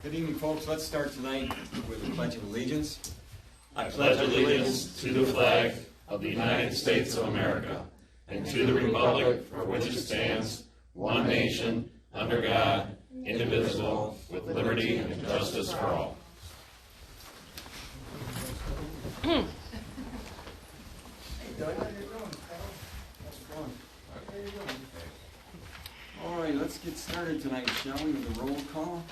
Good evening, folks. Let's start tonight with the Pledge of Allegiance. I pledge allegiance to the flag of the United States of America and to the republic for which it stands, one nation, under God, indivisible, with liberty and justice for all. All right, let's get started tonight, shall we, with the roll call?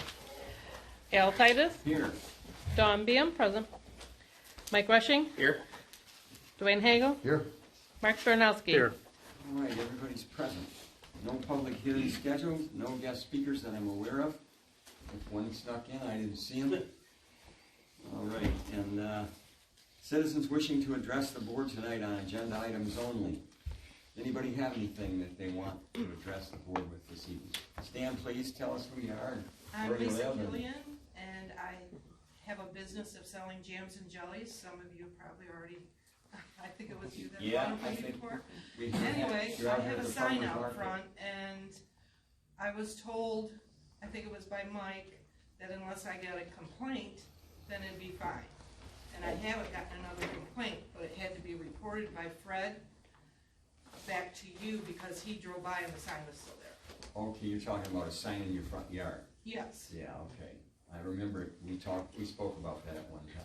Al Titus. Here. Dawn Beam, present. Mike Rushing. Here. Dwayne Hagel. Here. Mark Stronowski. Here. All right, everybody's present. No public hearing scheduled, no guest speakers that I'm aware of. If one snuck in, I didn't see him. All right, and citizens wishing to address the board tonight on agenda items only. Anybody have anything that they want to address the board with this evening? Stan, please tell us who you are and I'm where you Lisa live. Killian, and I have a business of selling jams and jellies. Some of you probably already, I think it was you that bought them before. Anyway, I have a sign out front, and I was told, I think it was by Mike, that unless I got a complaint, then it'd be fine. And I haven't gotten another complaint, but it had to be reported by Fred back to you because he drove by and the sign was still there. Okay, you're talking about a sign in your front yard. Yes. Yeah, okay. I remember it. We spoke about that at one time.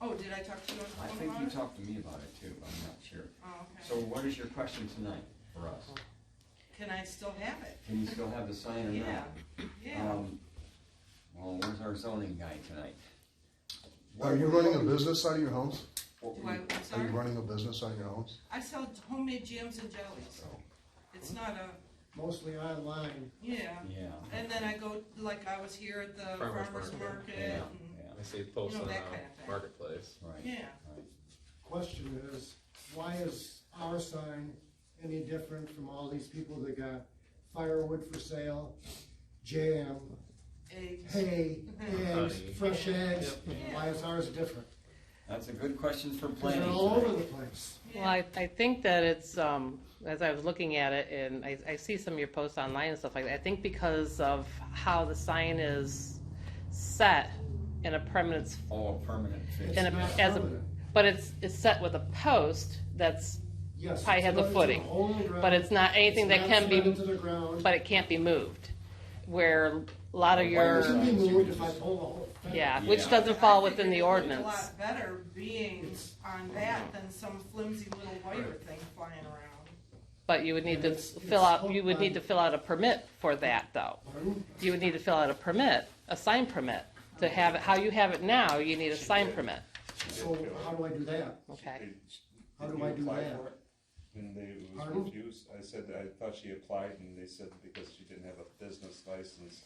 Oh, did I talk to you on the I phone think about you it? talked to me about it too, but I'm not sure. Oh, okay. So what is your question tonight for us? Can I still have it? Can you still have the sign or Yeah, not? yeah. Well, where's our zoning guy tonight? Are you running a business out of your homes? Do I, I'm Are sorry? you running a business out of your homes? I sell homemade jams and jellies. It's not a, Mostly online. yeah. Yeah. And then I go, like I was here at the Farmer's farmer's market. market, Yeah. and, I see posts You know, on that kind of thing. Marketplace. Right. yeah. Right. Question is, why is our sign any different from all these people that got firewood for sale, jam, Eggs. hay, eggs, Honey. fresh eggs? Yeah. Why is ours different? That's a good question for 'Cause planning they're all over tonight. the place. Well, I think that it's, as I was looking at it, and I see some of your posts online and stuff like that, I think because of how the sign is set in a permanent, Oh, a permanent fix. It's in a, not as a, permanent. but it's set with a post that's, Yes. probably it's has a dug into footing, the hole in the ground. but it's not anything that It's can not be, set into the ground. but it can't be moved. Where a lot of It your, can be moved if I pull the whole thing. yeah, Yeah. which doesn't fall I think within the it would look ordinance. a lot better being on that than some flimsy little wire thing flying around. But you would need to It's fill out, you would hooked need to fill out a permit for that, though. Pardon? You would need to fill out a permit, a sign permit. To have it, how you have it now, you need a sign permit, So how do I do that? okay? How Did do you I do apply that? for it? And they was Pardon? refused. I said, I thought she applied and they said because she didn't have a business license,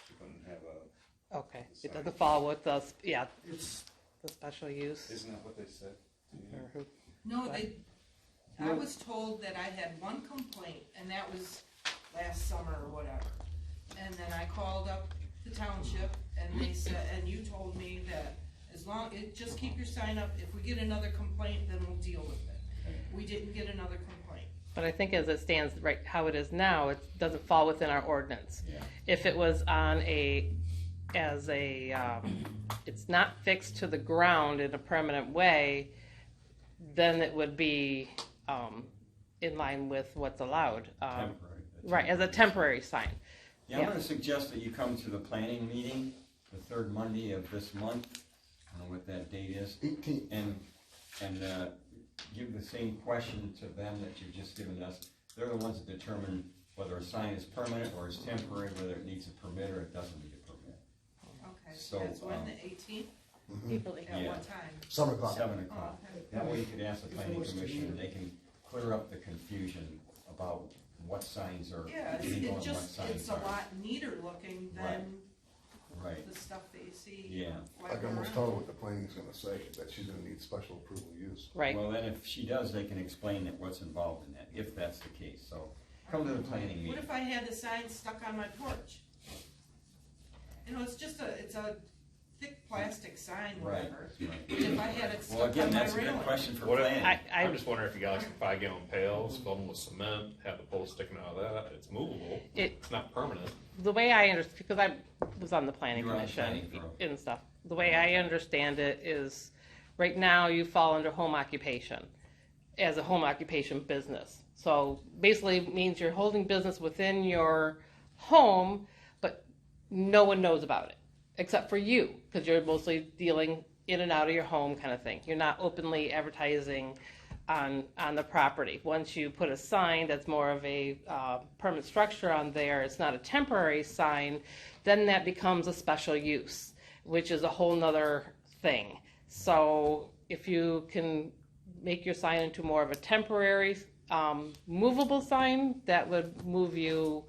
she couldn't have a, Okay, it doesn't fall with the, yeah, It's, the special use. isn't that what they said? Or who- No, I was told that I had one complaint, and that was last summer or whatever. And then I called up the township, and they said, and you told me that as long, just keep your sign up, if we get another complaint, then we'll deal with it. We didn't get another complaint. But I think as it stands, right, how it is now, it doesn't fall within our ordinance. Yeah. If it was on it's not fixed to the ground in a permanent way, then it would be, in line with what's allowed. Temporary. Right, as a temporary sign. Yeah, I'm Yeah. gonna suggest that you come to the planning meeting, the third Monday of this month. I don't know what that date is. 18th. And give the same question to them that you've just given us. They're the ones that determine whether a sign is permanent or is temporary, whether it needs a permit or it doesn't need a permit. Okay, So, so that's when, the 18th, at Yeah. what time? 7 o'clock. 7 o'clock. Oh, okay. That way you could ask the If it planning was to commission, be- and they can clear up the confusion about what signs are Yeah, legal and it what just, signs it's a aren't. lot neater looking than Right, the stuff that you see. yeah. I flying can almost around. tell her what the planning's gonna say, that she's gonna need special approval use. Right. Well, then if she does, they can explain that what's involved in that, if that's the case. So come to the planning What meeting. if I had the sign stuck on my porch? You know, it's just it's a thick plastic sign, Right, whatever. right. And if I had it Well, stuck again, on my that's a good railing. question for What if- planning. I'm just wondering if you got like some 5-gallon pails, fill them with cement, have the pole sticking out of that. It's movable. It's not permanent. The way I understand, because I was on the planning You were on commission planning for- and stuff, the way I understand it is, right now you fall under home occupation, as a home occupation business. So basically it means you're holding business within your home, but no one knows about it, except for you, because you're mostly dealing in and out of your home kind of thing. You're not openly advertising on the property. Once you put a sign that's more of a permanent structure on there, it's not a temporary sign, then that becomes a special use, which is a whole nother thing. So if you can make your sign into more of a temporary movable sign, that would move you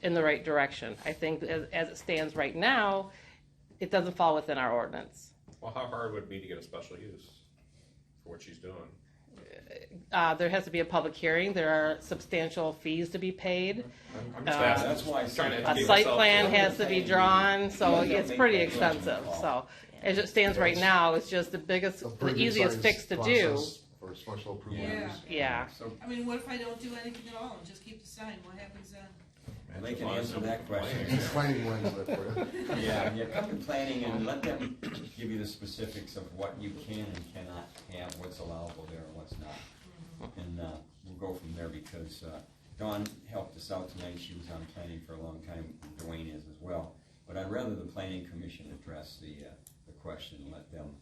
in the right direction. I think as it stands right now, it doesn't fall within our ordinance. Well, how hard would it be to get a special use for what she's doing? There has to be a public hearing. There are substantial fees to be paid. I'm just asking. That's why I Trying to said- A educate site myself. plan has to be drawn, so Yeah, it's make pretty that judgment expensive. call. So as it stands right now, it's just the biggest, A the pretty easiest good-sized fix to do. process For special approval Yeah. use. Yeah. So I mean, what if I don't do anything at all and just keep the sign? What happens then? they can answer that question. Planning will answer that for you. Yeah, come to planning and let them give you the specifics of what you can and cannot have, what's allowable there and what's not. And we'll go from there because Dawn helped us out tonight. She was on planning for a long time. Dwayne is as well. But I'd rather the planning commission address the question and let them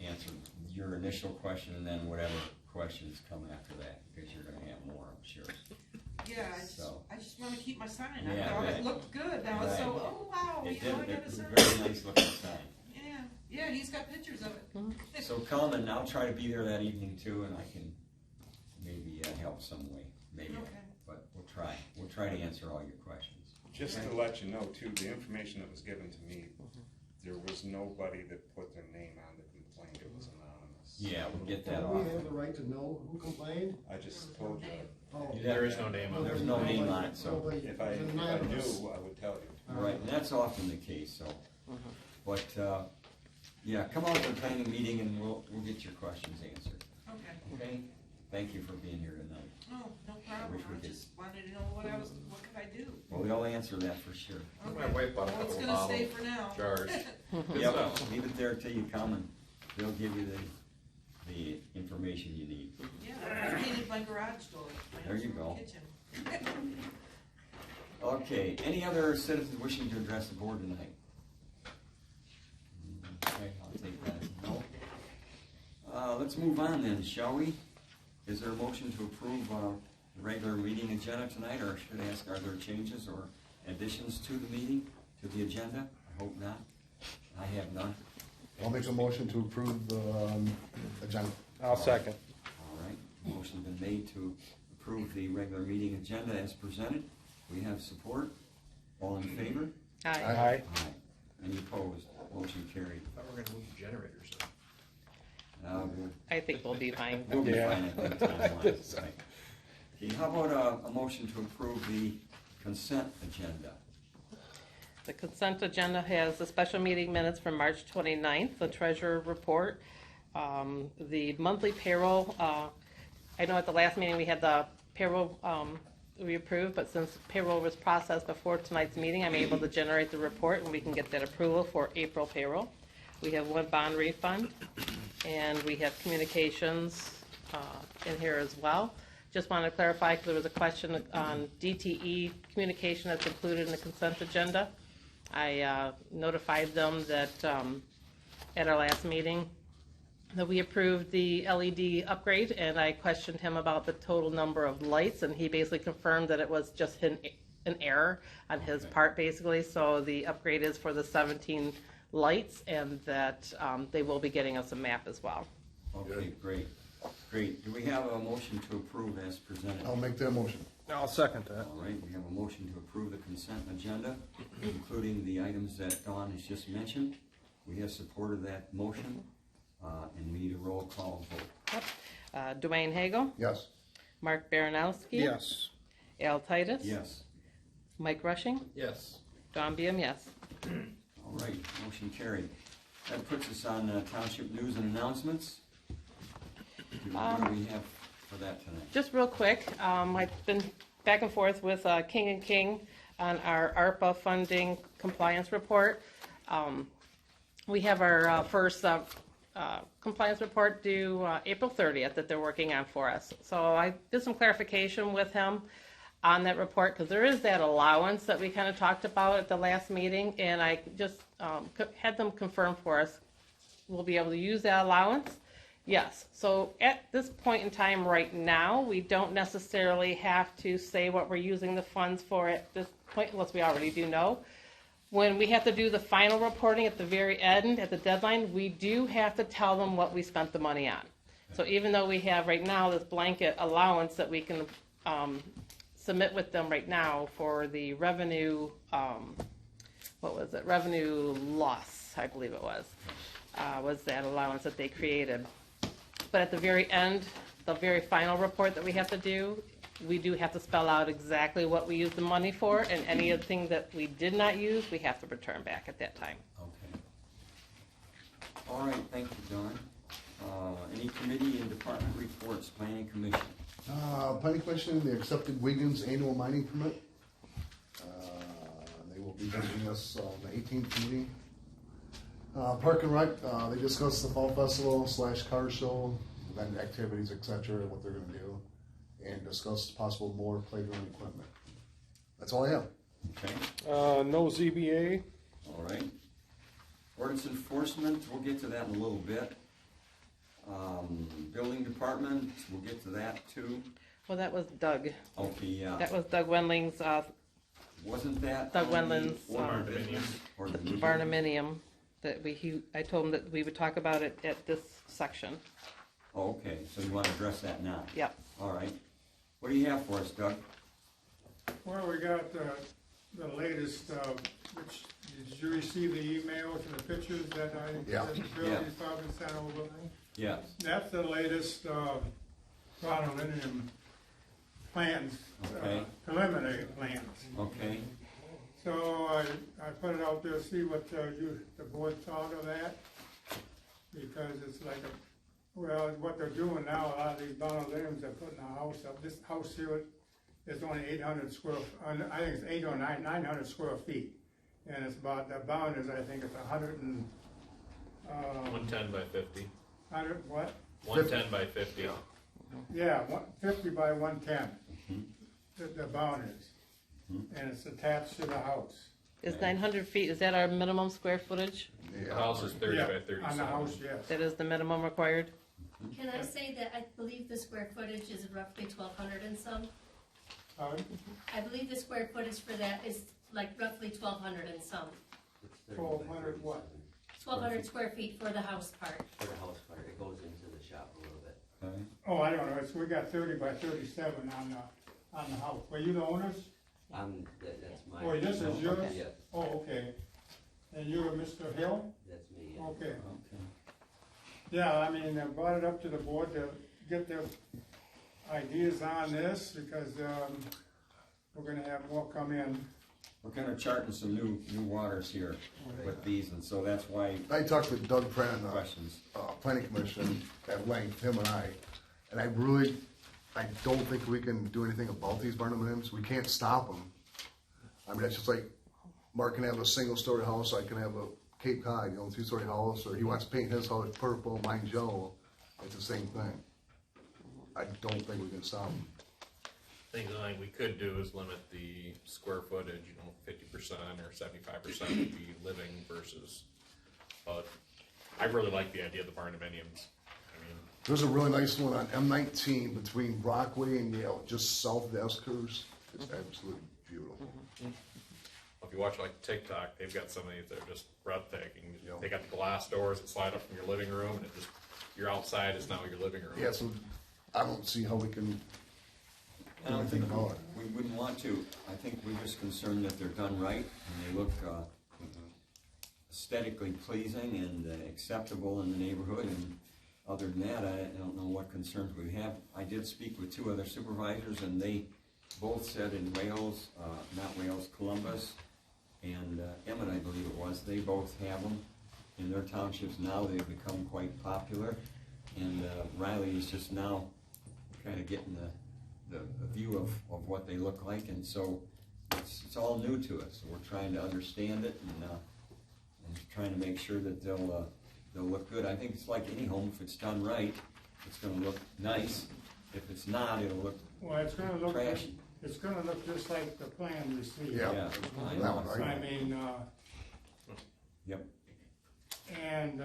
answer your initial question and then whatever questions come after that, because you're gonna have more, I'm sure. Yeah, So- I just wanna keep my sign. Yeah, I thought right. it looked good. Now it's so, Right. oh wow, It you know, I did, got a it's a sign. very nice looking sign. Yeah, he's got pictures of it. So come and I'll try to be there that evening too, and I can maybe help some way, maybe. Okay. But we'll try to answer all your questions. Just to let you know too, the information that was given to me, there was nobody that put their name on the complaint, it was anonymous. Yeah, we'll get that Don't we off. have the right to know who complained? I just told you, Oh. There is no name on There's it. no name on it, so, Nobody- if I it's anonymous. knew, I would tell you. right, and that's often the case, so. But, yeah, come out to the planning meeting and we'll get your questions answered, Okay. okay? Thank you for being here tonight. Oh, no problem. wish we I could- just wanted to know what could I do? Well, we'll answer that for sure. My wife bought a Well, it's couple gonna stay bottles, for now. jars. Good Yep, stuff. leave it there till you come and they'll give you the information you need. Yeah, I painted my garage door. my There you own go. Kitchen. Okay, any other citizens wishing to address the board tonight? Okay, I'll take that as a no. Let's move on then, shall we? Is there a motion to approve the regular meeting agenda tonight, or should I ask, are there changes or additions to the meeting, to the agenda? I hope not. I have none. I'll make a motion to approve the agenda. I'll second. All right, motion's been made to approve the regular meeting agenda as presented. We have support. All in favor? Aye. Aye. Aye. Any opposed? Motion carried. I thought we were gonna move the generators. I think we'll be fine. We'll be Yeah. fine at that time. Right. Okay, how about a motion to approve the consent agenda? The consent agenda has the special meeting minutes from March 29th, the treasurer report, the monthly payroll. I know at the last meeting we had the payroll we approved, but since payroll was processed before tonight's meeting, I'm able to generate the report and we can get that approval for April payroll. We have one bond refund, and we have communications in here as well. Just want to clarify, because there was a question on DTE communication that's included in the consent agenda. I notified them that at our last meeting that we approved the LED upgrade, and I questioned him about the total number of lights, and he basically confirmed that it was just an error on his part, basically. So the upgrade is for the 17 lights, and that they will be getting us a map as well. Okay, great. Great. Do we have a motion to approve as presented? I'll make that motion. I'll second that. All right, we have a motion to approve the consent agenda, including the items that Dawn has just mentioned. We have supported that motion, and we need a roll call vote. Dwayne Hagel, Yes. Mark Baranowski. Yes. Al Titus. Yes. Mike Rushing. Yes. Don Beam, yes. All right, motion carried. That puts us on township news and announcements. What do we have for that tonight? Just real quick, I've been back and forth with King and King on our ARPA funding compliance report. We have our first compliance report due April 30th that they're working on for us. So I did some clarification with him on that report, because there is that allowance that we kind of talked about at the last meeting, and I just had them confirm for us we'll be able to use that allowance. Yes, so at this point in time right now, we don't necessarily have to say what we're using the funds for at this point, unless we already do know. When we have to do the final reporting at the very end, at the deadline, we do have to tell them what we spent the money on. So even though we have right now this blanket allowance that we can submit with them right now for the revenue, what was it, revenue loss, I believe it was that allowance that they created. But at the very end, the very final report that we have to do, we do have to spell out exactly what we used the money for, and any of the things that we did not use, we have to return back at that time. Okay. All right, thank you, Don. Any committee and department reports, planning commission? Planning commission, they accepted Wiggins annual mining permit. They will be visiting us on the 18th meeting. Park and Rec, they discussed the fall festival / car show, event activities, etc., what they're gonna do, and discussed possible more playground equipment. That's all I have. Okay, No ZBA. all right. Ordinance enforcement, we'll get to that in a little bit. Building department, we'll get to that too. Well, that was Doug. Okay, yeah. That was Doug Wendling's, Wasn't that? Doug on the Wendland's, order of business or the the meeting? barnuminium, that I told him that we would talk about it at this section. Oh, okay, so you want to address that now? Yep. All right. What do you have for us, Doug? Well, we got the latest, which, did you receive the emails and the pictures that Yeah. that the building department sent over? Yes. That's the latest, condominium plans, Okay. preliminary plans. Okay. So I put it out there to see what the board thought of that, because it's like what they're doing now, a lot of these condominiums are putting a house up. This house here is only 800 square, I think it's 800 or 900 square feet. And it's about, the boundaries, I think it's 100 and, 110 by 50. 100 what? 110 by 50. Yeah, 50 by 110, the boundaries. And it's attached to the house. Is 900 feet, is that our minimum square footage? The house is 30 Yeah, by 37. on the house, yes. That is the minimum required? Can I say that I believe the square footage is roughly 1,200 and some? I believe the square footage for that is like roughly 1,200 and some. 1,200 what? 1,200 square feet for the house part. For the house part, it goes into the shop a little bit. Okay. Oh, I don't know, we got 30 by 37 on the house. Were you the owners? That's mine. Oh, this is yours? Yes, Oh, okay. And you're Mr. Hill? that's me. Yeah. Okay. Okay. Yeah, I mean, I brought it up to the board to get their ideas on this, because we're gonna have more come in. We're kind of charting some new waters here with these, and so that's why I talked with Doug Pran, questions. planning commission at length, him and I don't think we can do anything about these barnuminiums. We can't stop them. I mean, it's just like Mark can have a single-story house, I can have a Cape Cod, 2-story house, or he wants to paint his house purple, mine's yellow. It's the same thing. I don't think we can stop them. I think the only thing we could do is limit the square footage, 50% or 75% would be living versus, but I really like the idea of the barnuminiums. There's a really nice one on M19 between Brockway and Yale, just south of the S-curves. It's absolutely beautiful. If you watch like TikTok, they've got some of these that are just breathtaking. Yeah. They got the glass doors that slide up from your living room, and your outside is now your living room. Yeah, so I don't see how we can I don't think we wouldn't want to. I think we're just concerned that they're done right and they look aesthetically pleasing and acceptable in the neighborhood. And other than that, I don't know what concerns we have. I did speak with 2 other supervisors, and they both said in Columbus, and Emmett, I believe it was, they both have them. in their townships now. They've become quite popular, and Riley is just now kind of getting the view of what they look like, and so it's all new to us. So we're trying to understand it and trying to make sure that they'll look good. I think it's like any home. If it's done right, it's going to look nice. If it's not, it'll look Well, it's gonna look, trashy. it's gonna look just like the plan you see. Yeah. I That know. one, right? I mean, Yep. and,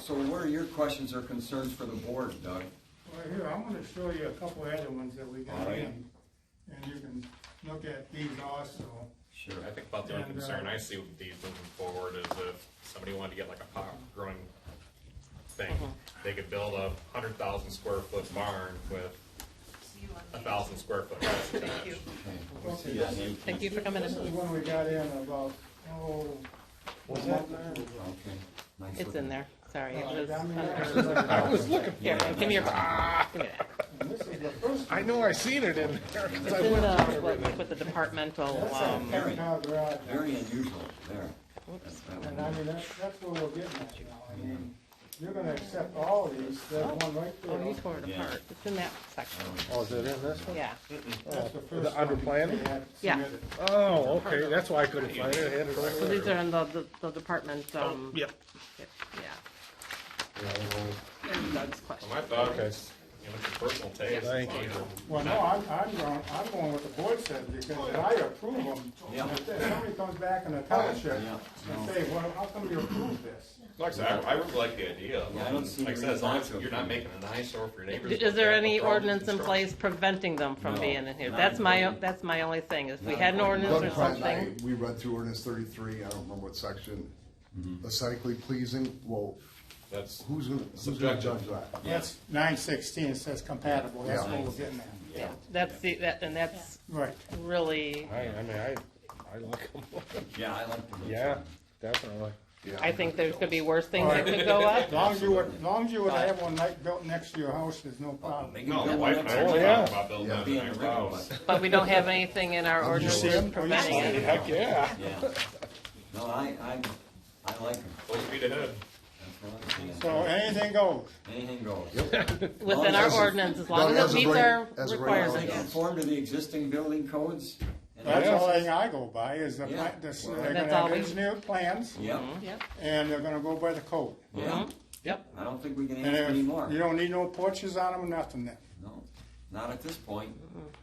So what are your questions or concerns for the board, Doug? well, here, I'm gonna show you a couple other ones that we got All right. in. And you can look at these also. Sure. I think about the only And, concern I see with these moving forward is if somebody wanted to get like a pot growing thing, they could build a 100,000 square foot barn with See you on the- 1,000 square foot house Thank attached. you. Okay. We'll see that in. Thank you for coming This is in. one we got in about, was that there? Okay. Nice It's looking. in there. Sorry, it I was mean, under. I was looking Here, give me your. Give me that. And this is the first. I know I seen it in there. 'Cause It's I in went the, like with the departmental, Very- Car garage. Very unusual there. whoops. And I mean, that's what we're getting at now. I mean, you're gonna accept all of these, there's one right there. Oh, you tore it Yeah. apart. It's in that section. Oh, is it in this one? Yeah. That's the The first under one planning? they had Yeah. submitted. Oh, okay, that's why I couldn't find it. I had it over So these there. are in the department, Yep. yeah. And Doug's question. My thought is, you know, it's a personal taste. Thank you. Well, no, I'm going with the board said, because if I approve them, Yeah. if somebody comes back in the township Yeah. and say, well, how come you approve this? Like I said, I really like the idea. Yeah, I don't see Like I any said, as long as reason not to. you're not making an eyesore for your neighbors. Is there any no problem ordinance in with place preventing them from No, being in here? not That's my, according- that's my only thing. If we not had an according to ordinance or Doug Pratt and something. we read through ordinance 33, I don't remember what section. Aesthetically pleasing, well, That's who's gonna Subjective. judge that? That's 916, it says compatible, that's what we're getting at. Yeah, that's and that's Right. really, I mean, I like them. Yeah, I like the. Yeah, definitely. Yeah. I think there's gonna be worse things that could go up. As long as you would have one like built next to your house, there's no problem. They can No, my build wife one and I next were to yeah. talking about building Yeah. that Being in a our regular house. one. But we don't have anything in our you ordinance see 'em? preventing it. Heck, yeah. Yeah. No, I like them. Full speed ahead. That's what I'm saying. So anything goes. Anything goes. Within our ordinance, as long Doug, as as it of meets right- our as of right now, They requirements. conform to the existing building codes. and That's the everything. only thing I go by, is the, Yeah. they're Well, gonna that's all have we- engineered plans, Yep, Yep. and they're gonna go by the code. yeah. Yep. I don't think we can And ask for any if, more. you don't need no porches on them, nothing then. No, not at this point.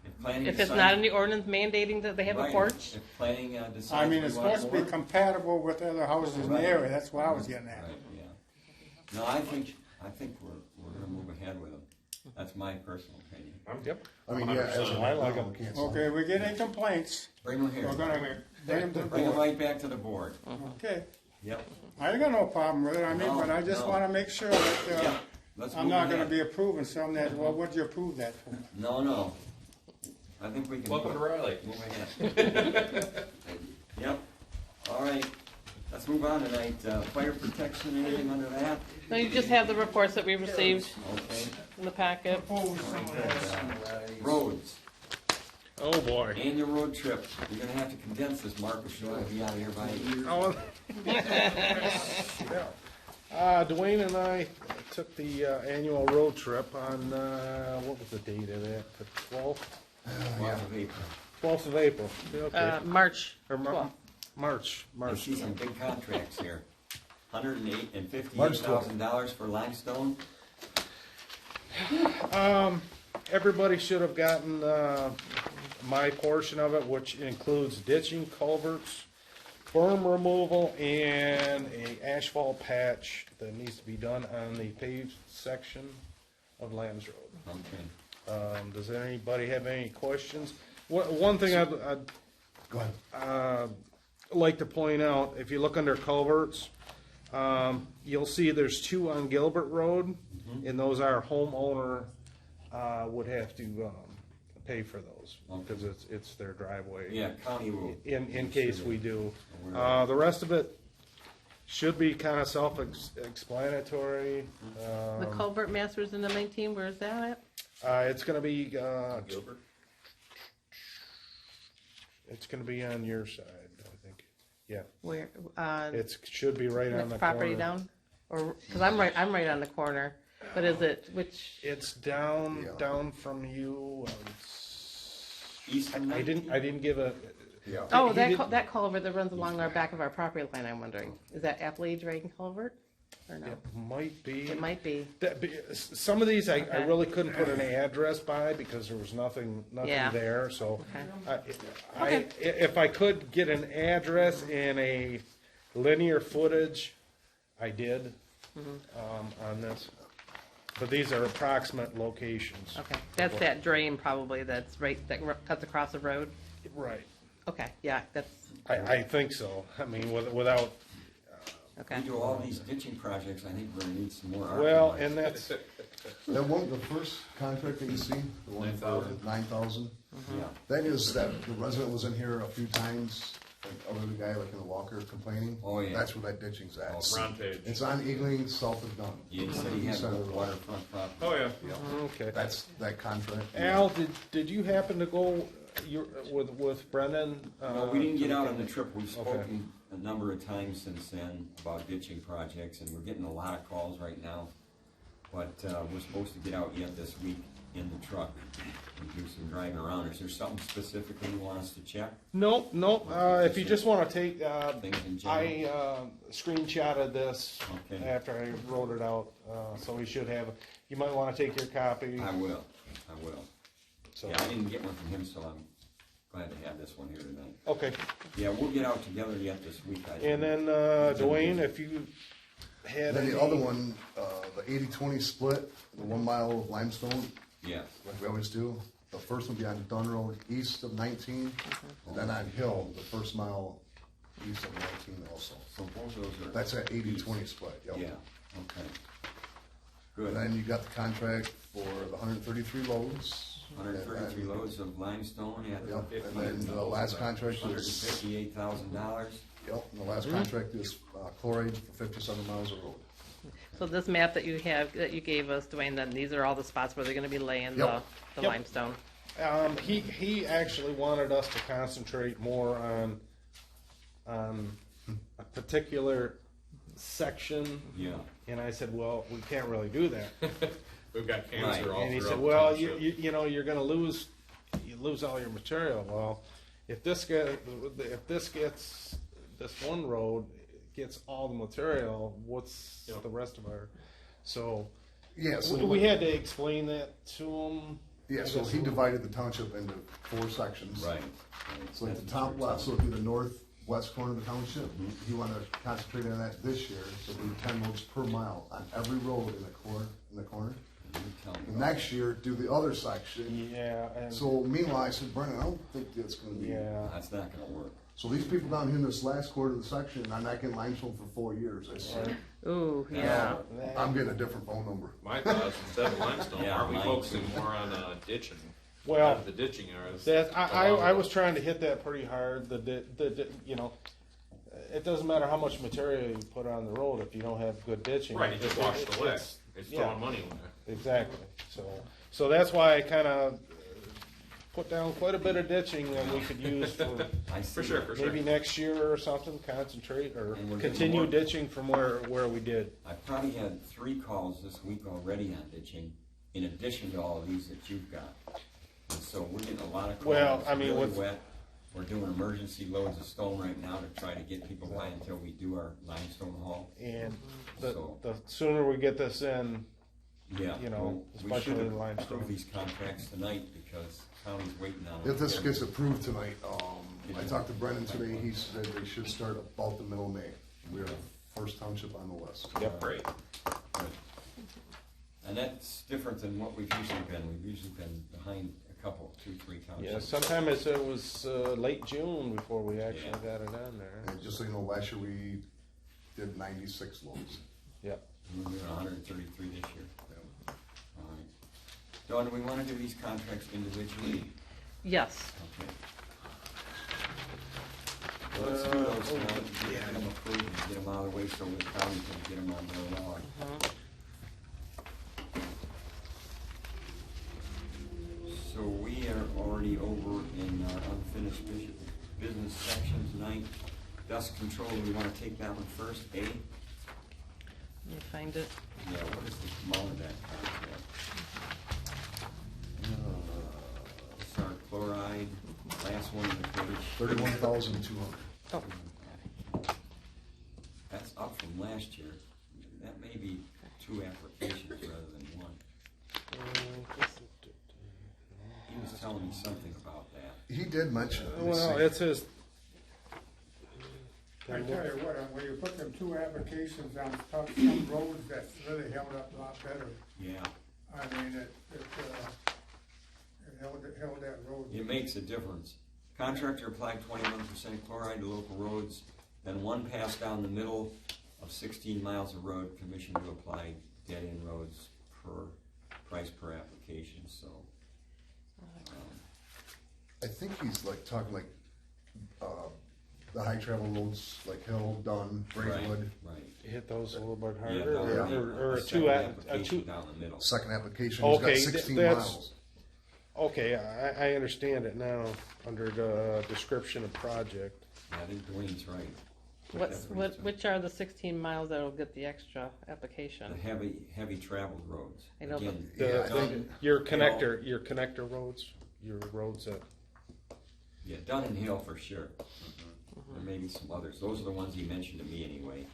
If planning If it's decides- not in the ordinance mandating that they have a Right. porch, If planning decides. I mean, we it's want supposed to be more, compatible with other houses in the Right. area, that's what I was getting at. Right, yeah. No, I think we're gonna move ahead with them. That's my personal opinion. Yep. I mean, yeah, as of I right like now, them. we can't sell Okay, we get any complaints, Bring them here. we're gonna bring them to the Bring them board. right back to the board. Okay, Yep, I ain't got no problem with it, I mean, No, but I just no. wanna make sure that, yeah. Let's I'm move not gonna ahead. be approving something that, well, what'd you approve that for? No. I think we can. Welcome to Riley. Move ahead. Yep, all right. Let's move on tonight. Fire protection, anything under that? no, you just have the reports that we received Okay. in the packet. Roads, Oh, boy. annual road trip. You're gonna have to condense this, Mark, if you wanna be out of here by 8. Oh. Dwayne and I took the annual road trip on, what was the date of that? The 12th? Lots of April. 12th of April. Okay. March Or 12th. March. I see some big contracts here. $108,000 and March 12th. $58,000 for limestone. Everybody should have gotten my portion of it, which includes ditching, culverts, berm removal, and a asphalt patch that needs to be done on the paved section of Lambs Road. Okay. Does anybody have any questions? One thing I'd Go ahead. like to point out, if you look under culverts, you'll see there's 2 on Gilbert Road, and those are homeowner would have to pay for those, because it's their driveway. Yeah, county will. In case we do. Aware of The rest of it should be kind of self-explanatory. The culvert masters in the 19, where is that at? It's gonna be, Gilbert? It's gonna be on your side, I think. Yeah, Where, it should be right on next the property corner. down? Or, cause I'm right on the corner, but is it, which, It's down, Yeah. down from you. East of I 19? didn't give a, Yeah. oh, he that, did- that culvert that runs along our back of our property line, I'm wondering. Is that Appley Drain culvert? Or no? it might be. It might be. Some of these I Okay. really couldn't put an address by because there was nothing Yeah. there, so. Okay. If I could get an address and a linear footage, I did, on this. But these are approximate locations. Okay, that's that drain probably that's right, that cuts across the road? Right. Okay, yeah, that's, I think so. I mean, without, okay. We do all these ditching projects, I think we're gonna need some more. well, architects. and that's, That one, the first contract that you see, the one for 9,000, Yeah, that is that the resident was in here a few times, like elderly guy like in the walker complaining. Oh, yeah. That's where that ditching's at. Front page. It's on Eagling, south of Dunn. yeah, he said he had a waterfront property. Oh, yeah. Yeah. okay. That's that contract. Al, did you happen to go with Brendan? No, we didn't get out on the trip, we've Okay. spoken a number of times since then about ditching projects, and we're getting a lot of calls right now. But, we're supposed to get out yet this week in the truck and do some driving around. Is there something specifically you want us to check? Nope, if you just wanna take, Things in general? I screenshotted this Okay. after I wrote it out, so we should have, you might wanna take your copy. I will. So, Yeah, I didn't get one from him, so I'm glad to have this one here tonight. okay, Yeah, we'll get out together yet this week. and then, Dwayne, if you had Then any. the other one, the 80-20 split, the 1 mile of limestone, Yeah, like we always do. The first one will be on Dunn Road east of 19, and then on Hill, the first mile east of 19 also. so both of those are. That's at 80-20 split, yep. Yeah, okay. Good. And then you got the contract for the 133 loads. 133 loads of limestone at Yep, and then the last contract is, $158,000. yep, and the last contract is chloride for 57 miles of road. So this map that you have, that you gave us, Dwayne, then these are all the spots where they're gonna be laying the Yep. the Yep. limestone? He actually wanted us to concentrate more on a particular section, Yeah, and I said, well, we can't really do that. We've got cancer all And he throughout said, the well, township. you know, you're gonna lose all your material. Well, if this one road gets all the material, what's Yep. the rest of our, so. Yeah, so We had to explain that to him. yeah, so he divided the township into 4 sections. right. So like the top left, so it'd be the northwest corner of the township. You want to concentrate on that this year, so do 10 loads per mile on every road in the corner. Next year, do the other section. Yeah, and, So meanwhile, I said, Brennan, I don't think that's gonna be. yeah. That's not gonna work. So these people down here in this last quarter of the section are not getting limestone for 4 years. I said, Ooh, yeah. I'm getting a different phone number. My thoughts, instead of limestone, Yeah, aren't we mine focusing too. more on ditching? Well, The ditching areas. that, I was trying to hit that pretty hard, you know, it doesn't matter how much material you put on the road if you don't have good ditching. Right, it just washes away. it's- It's yeah. throwing money away. Exactly, so that's why I kinda put down quite a bit of ditching that we could use for I see For sure, that. for sure. maybe next year or something, concentrate or And we're getting continue more- ditching from where we did. I've probably had 3 calls this week already on ditching, in addition to all of these that you've got. And so we're getting a lot of calls. Well, I mean, Really with- wet. We're doing emergency loads of stone right now to try to get people by until we do our limestone haul. And So- the sooner we get this in, Yeah. You know, well, we especially should limestone. approve these contracts tonight because county's waiting on them. If this gets approved tonight, I talked to Brendan today, he said they should start about the middle of May. We're the first township on the list. Yep. Great. Good. And that's different than what we've usually been. We've usually been behind a couple, 2, 3 townships. yeah, sometimes it was late June before we actually Yeah. got it on there. And just so you know, last year we did 96 loads. Yep. We're doing 133 this year. All right. Dawn, do we want to do these contracts individually? Yes. Okay. Well, let's do those now, get them approved and get them out of the way so the county can get them on their log. So we are already over in unfinished business section tonight. Dust control, we wanna take that one first, A? Let me find it. Yeah, what is the amount of that contract? Sorry, chloride, last one on the page. 31,200. Oh, That's up from last year. That may be 2 applications rather than 1. He was telling me something about that. He did mention it. Let me Well, see. it says, I tell you what, when you put them 2 applications on some roads, that's really held up a lot better. Yeah, I mean, it held that road. it makes a difference. Contractor applied 21% chloride to local roads, then 1 passed down the middle of 16 miles of road, commission to apply dead-end roads price per application, so. I think he's like talking like, the high travel roads, like Hill, Dunn, Braidwood. Right. hit those a little bit Yeah, harder, down the- or a second two, application down the middle. Second application, he's got Okay, 16 that's- miles. Okay, I understand it now, under the description of project. Yeah, I think Dwayne's right. which are the 16 miles that'll get the extra application? The heavy traveled roads. I know, but- Again, The, your connector roads, your roads that, Yeah, Dunn and Hill for sure. There may be some others. Those are the ones he mentioned to me anyway.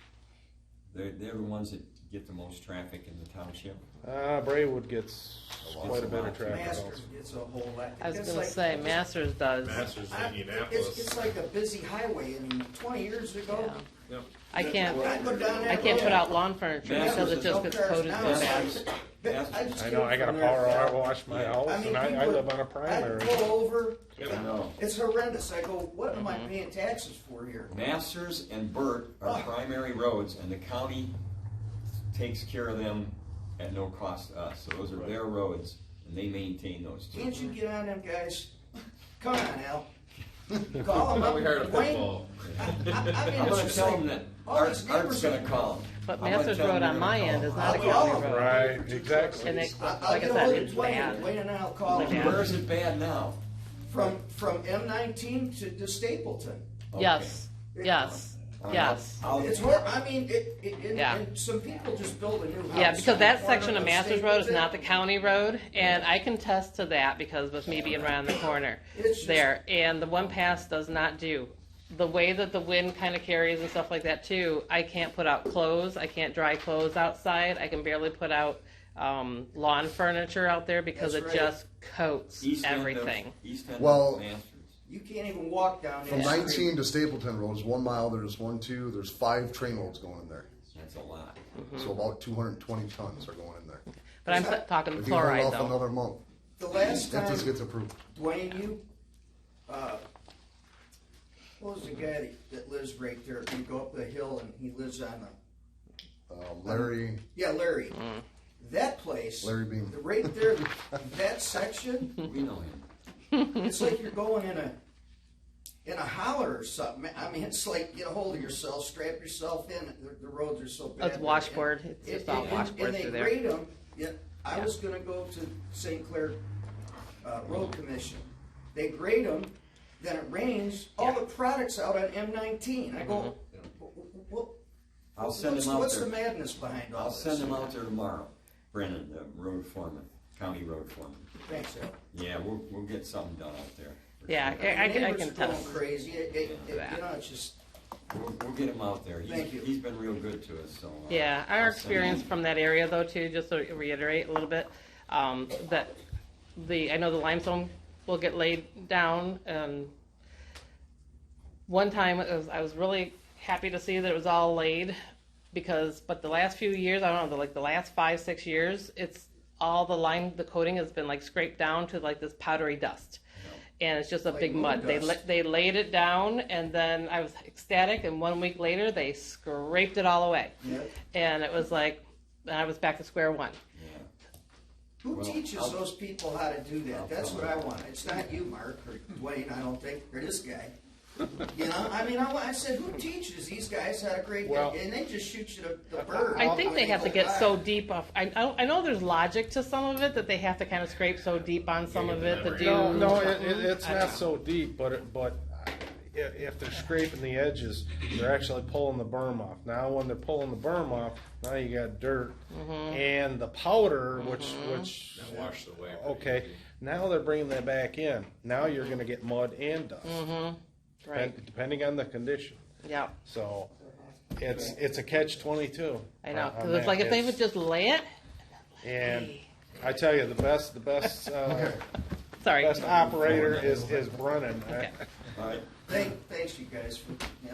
They're the ones that get the most traffic in the township. Braywood gets quite a bit of traffic Masters also. gets a whole lot. I was It's gonna like- say, Masters does. Masters in It's Indianapolis. like a busy highway. I mean, 20 years ago. Yeah. Yep. I can't go down that I can't road. put out lawn furniture because it just gets coated so bad. Masters. I know, I got a power wash my house, I mean, and I people- live on a I primary. pull over. I know. It's horrendous. I go, what am I paying taxes for here? Masters and Burt are primary roads, and the county takes care of them at no cost to us. So those are their roads, and they maintain those two. Can't you get on them guys? Come on, Al. Call them up. We hired a Wayne. football. I mean, I'm it's gonna just tell like, them that all these Art's neighbors gonna are- call them. But Masters Road on my end is not a I'll county road. Right, exactly. And it, I'll like I get said, ahold it's of Dwayne. bad. Dwayne and I'll call It's them. bad. Where is it bad now? From M19 to Stapleton. Yes, yes, yes. It's hor I mean, Yeah. and some people just build a new house. Yeah, on because the that corner section of Masters Road is Stapleton. not the county road, and I can test to that because with me being right on the corner It's just- there, and the one pass does not do. The way that the wind kind of carries and stuff like that too, I can't put out clothes, I can't dry clothes outside, I can barely put out lawn furniture out there because That's it right. just coats East end of- everything. East end Well- of Masters. You can't even walk down From that 19 street. to Stapleton Road is 1 mile, there's 1, 2, there's 5 train loads going in there. That's a lot. So about 220 tons are going in there. But I'm talking If you hold chloride off though. another month, The last that time, just gets approved. Dwayne, what was the guy that lives right there? You go up the hill and he lives on the, Larry Larry. That place, Larry Beam. right there, that section, We know him. it's like you're going in a holler or something. I mean, it's like, get a hold of yourself, strap yourself in. The roads are so bad. It's washboard, it's just all washboard And they through there. grade them. Yeah, I was gonna go to St. Clair Road Commission. They grade them, then it rains, all the products out on M19. I go, what? I'll send him out What's the there. madness behind all I'll this? send him out there tomorrow. Brennan, the road foreman, county road foreman. Thanks, Al. Yeah, we'll get something done out there. for Yeah, sure. I Neighbors can are going test. crazy. You that. know, it's just, We'll get him out there. Thank you. He's been real good to us, so. Yeah, our I'll send him. experience from that area though too, just to reiterate a little bit, that I know the limestone will get laid down, and one time I was really happy to see that it was all laid, but the last few years, I don't know, like the last 5-6 years, it's all the coating has been like scraped down to like this powdery dust. And it's just a Like big moon mud. dust. They laid it down, and then I was ecstatic. And 1 week later, they scraped it all away, yeah. and it was like I was back to square one. Yeah. Who Well, teaches I'll- those people how to do that? I'll That's tell what them. I want. It's not you, Mark, or Dwayne, I don't think, or this guy. You know, I mean, I said, who teaches these guys how to grade Well- that? And they just shoot you the bird. I think they have to get go so by. deep off. I know there's logic to some of it that they have to kind of scrape so deep on some of it to do. No, it's I don't not know. so deep, but if they're scraping the edges, they're actually pulling the berm off. Now, when they're pulling the berm off, now you got dirt and the powder, which Washed away. okay. Now they're bringing that back in. Now you're going to get mud and dust, Right. depending on the condition. Yeah. So it's a catch-22. I know. Because it's like if they would just lay it. And I tell you, the best Sorry. best operator is Brennan. Okay. All right, Thanks you guys for, yeah,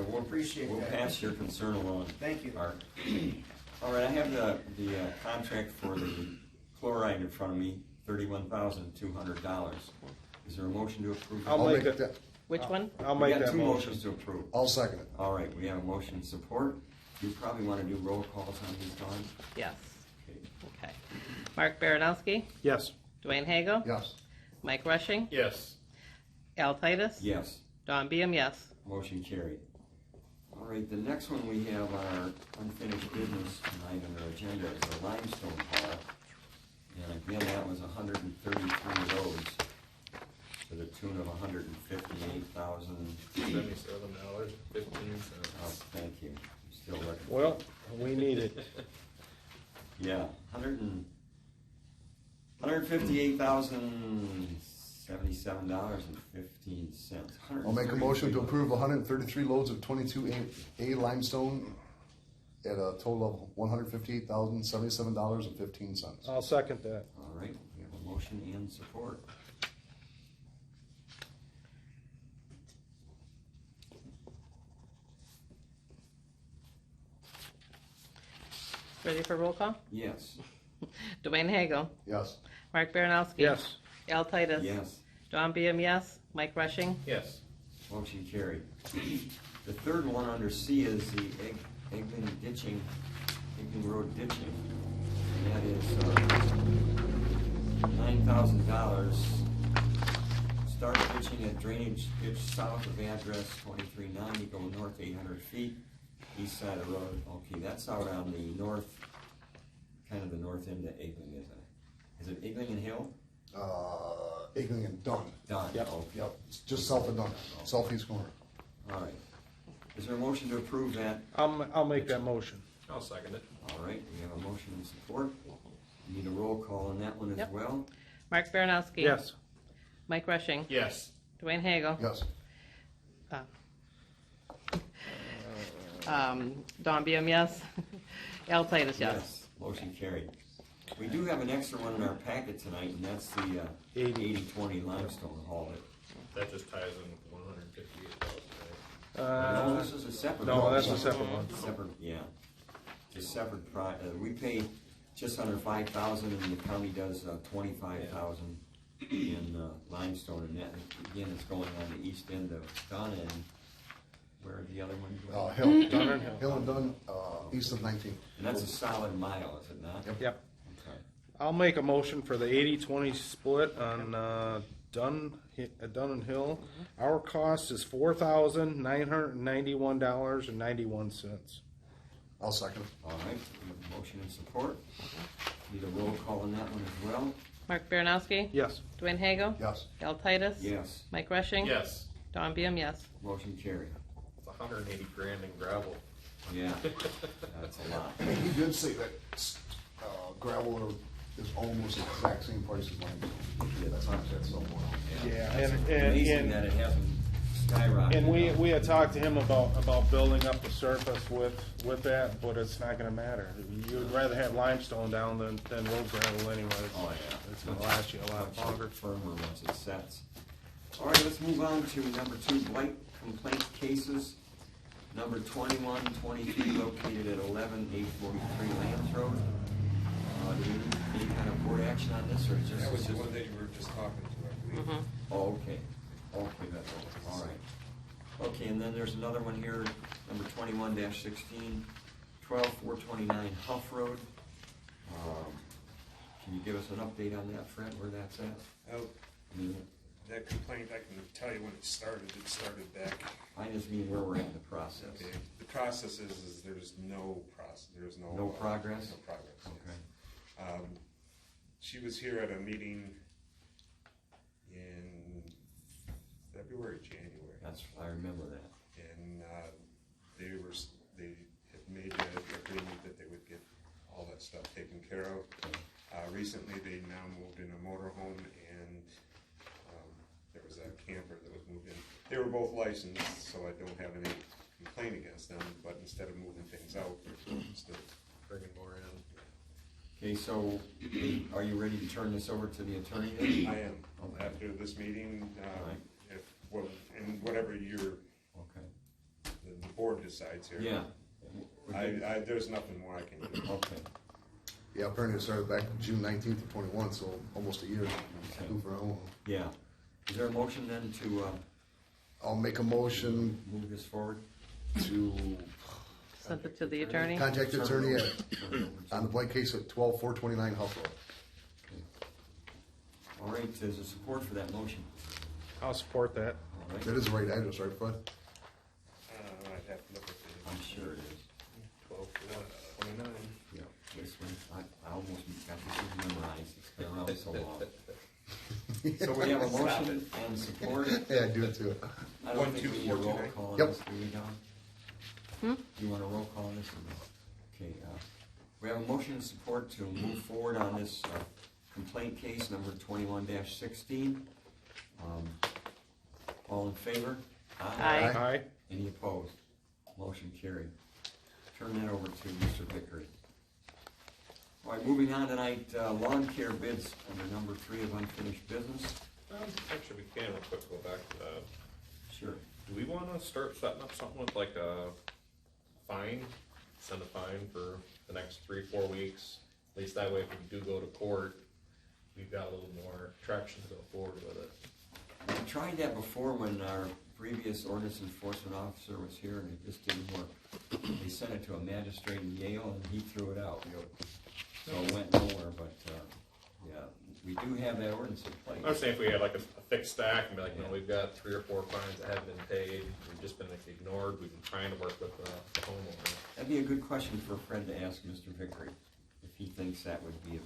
we'll Appreciate we'll that. pass your concern along. Thank you. Art. All right, I have the contract for the chloride in front of me, $31,200. Is there a motion to approve? I'll make it. Which one? I'll We make got that two motion. motions to approve. I'll second it. All right, we have a motion and support. You probably want to do roll calls on these, Dawn? Yes. Okay. Okay. Mark Baranowski, Yes. Dwayne Hagel, Yes. Mike Rushing, Yes. Al Titus, Yes, Don Beam, yes. motion carried. All right, the next one we have on our unfinished business tonight on our agenda is the limestone haul. And again, that was 133 loads to the tune of $158,000. $77.15. Oh, thank you. Still working. Well, we need it. Yeah, $158,077.15. I'll make a motion to approve 133 loads of 22A limestone at a total of $158,077.15. I'll second that. All right, we have a motion and support. Ready for roll call? Yes. Dwayne Hagel, Yes. Mark Baranowski. Yes. Al Titus. Yes. Don Beam, yes. Mike Rushing. Yes. Motion carried. The third one under C is the Egling Road ditching. And that is $9,000. Start ditching at drainage ditch south of address 2390, go north 800 feet, east side of the road. Okay, that's out on the north, kind of the north end of Egling, isn't it? Is it Egling and Hill? Egling and Dunn. Dunn. Yep. Okay. Yep, it's just south of Dunn, southeast corner. All right. Is there a motion to approve that? I'll make that motion. I'll second it. All right, we have a motion and support. We need a roll call on that one as Yep. well. Mark Baranowski. Yes. Mike Rushing. Yes. Dwayne Hagel. Yes. Don Beam, yes. Al Titus, yes. Motion carried. We do have an extra one in our packet tonight, and that's the 80/20 limestone haul. That just ties in with 158,000, No, this is a separate. No, one. that's a separate one. Separate, yeah. It's a separate we pay just under 5,000, and the county does 25,000 in limestone, and that, again, it's going on the east end of Dunn, and where are the other ones? Hill. Dunn and Hill. Hill and Dunn, east of 19. And that's a solid mile, is it not? Yep. Okay. I'll make a motion for the 80-20 split on Dunn and Hill. Our cost is $4,991.91. I'll second. All right, we have a motion and support. Need a roll call on that one as well. Mark Baranowski. Yes. Dwayne Hagel. Yes. Al Titus. Yes, Mike Rushing. Yes. Don Beam, yes. motion carried. It's 180 grand in gravel. Yeah, that's a lot. And he did say that gravel is almost the exact same price as limestone. Yeah, that's not that so well. Yeah, Amazing that it hasn't skyrocketed. and we had talked to him about building up the surface with that, but it's not gonna matter. You'd rather have limestone down than road gravel anyways. Oh, yeah. It's gonna last you a lot longer. Firmer once it sets. All right, let's move on to number 2, blight complaint cases. Number 2123 located at 11843 Lambs Road. Do we need any kind of board action on this, or just? That was the one that you were just talking to, I believe. Oh, okay. Okay, that's all right. Okay, and then there's another one here, number 21-16, 12429 Huff Road. Can you give us an update on that, Fred, where that's at? Oh, that complaint, I can tell you when it started. It started back. I just mean where we're at in the process. Okay. The process is there's no process. There's no. No progress? No progress. Okay. She was here at a meeting in February, January. I remember that. And, they had made the agreement that they would get all that stuff taken care of. Recently, they now moved in a motorhome, and there was a camper that was moved in. They were both licensed, so I don't have any complaint against them, but instead of moving things out, they're still bringing more in. Okay, so are you ready to turn this over to the attorney then? I am. Okay. After this meeting, Right. and whatever Okay. the board decides here. Yeah. There's nothing more I can do. Okay. Yeah, apparently it started back June 19th of 21, so almost a year. Do for our own. Yeah. Is there a motion then to I'll make a motion move this forward? to Send it to the attorney. contact the attorney on the blank case at 12429 Huff Road. All right, is there support for that motion? I'll support that. All right. That is the right address, right, Fred? I'd have to look at the I'm sure it is. 12/29. Yeah, this one, I almost got this one memorized, it's been around so long. So we have a motion and support. Yeah, I do it too. I don't think we need a roll call on Yep. this, do we, Don? Do you want a roll call on this? Okay, we have a motion and support to move forward on this complaint case number 21-16. All in favor? Aye. Aye. Any opposed? Motion carried. Turn that over to Mr. Vickery. All right, moving on tonight, lawn care bids under number 3 of unfinished business. Actually, we can real quick go back to that. Sure. Do we want to start setting up something with like a fine, send a fine for the next 3-4 weeks? At least that way, if we do go to court, we've got a little more traction to go forward with it. We tried that before when our previous ordinance enforcement officer was here, and it just didn't work. They sent it to a magistrate in Yale, and he threw it out. So it went nowhere, but, yeah, we do have that ordinance in place. I was saying if we had like a fixed stack and be like, we've got 3 or 4 fines that haven't been paid, we've just been like, ignored, we've been trying to work with the homeowner. That'd be a good question for Fred to ask Mr. Vickery, if he thinks that would be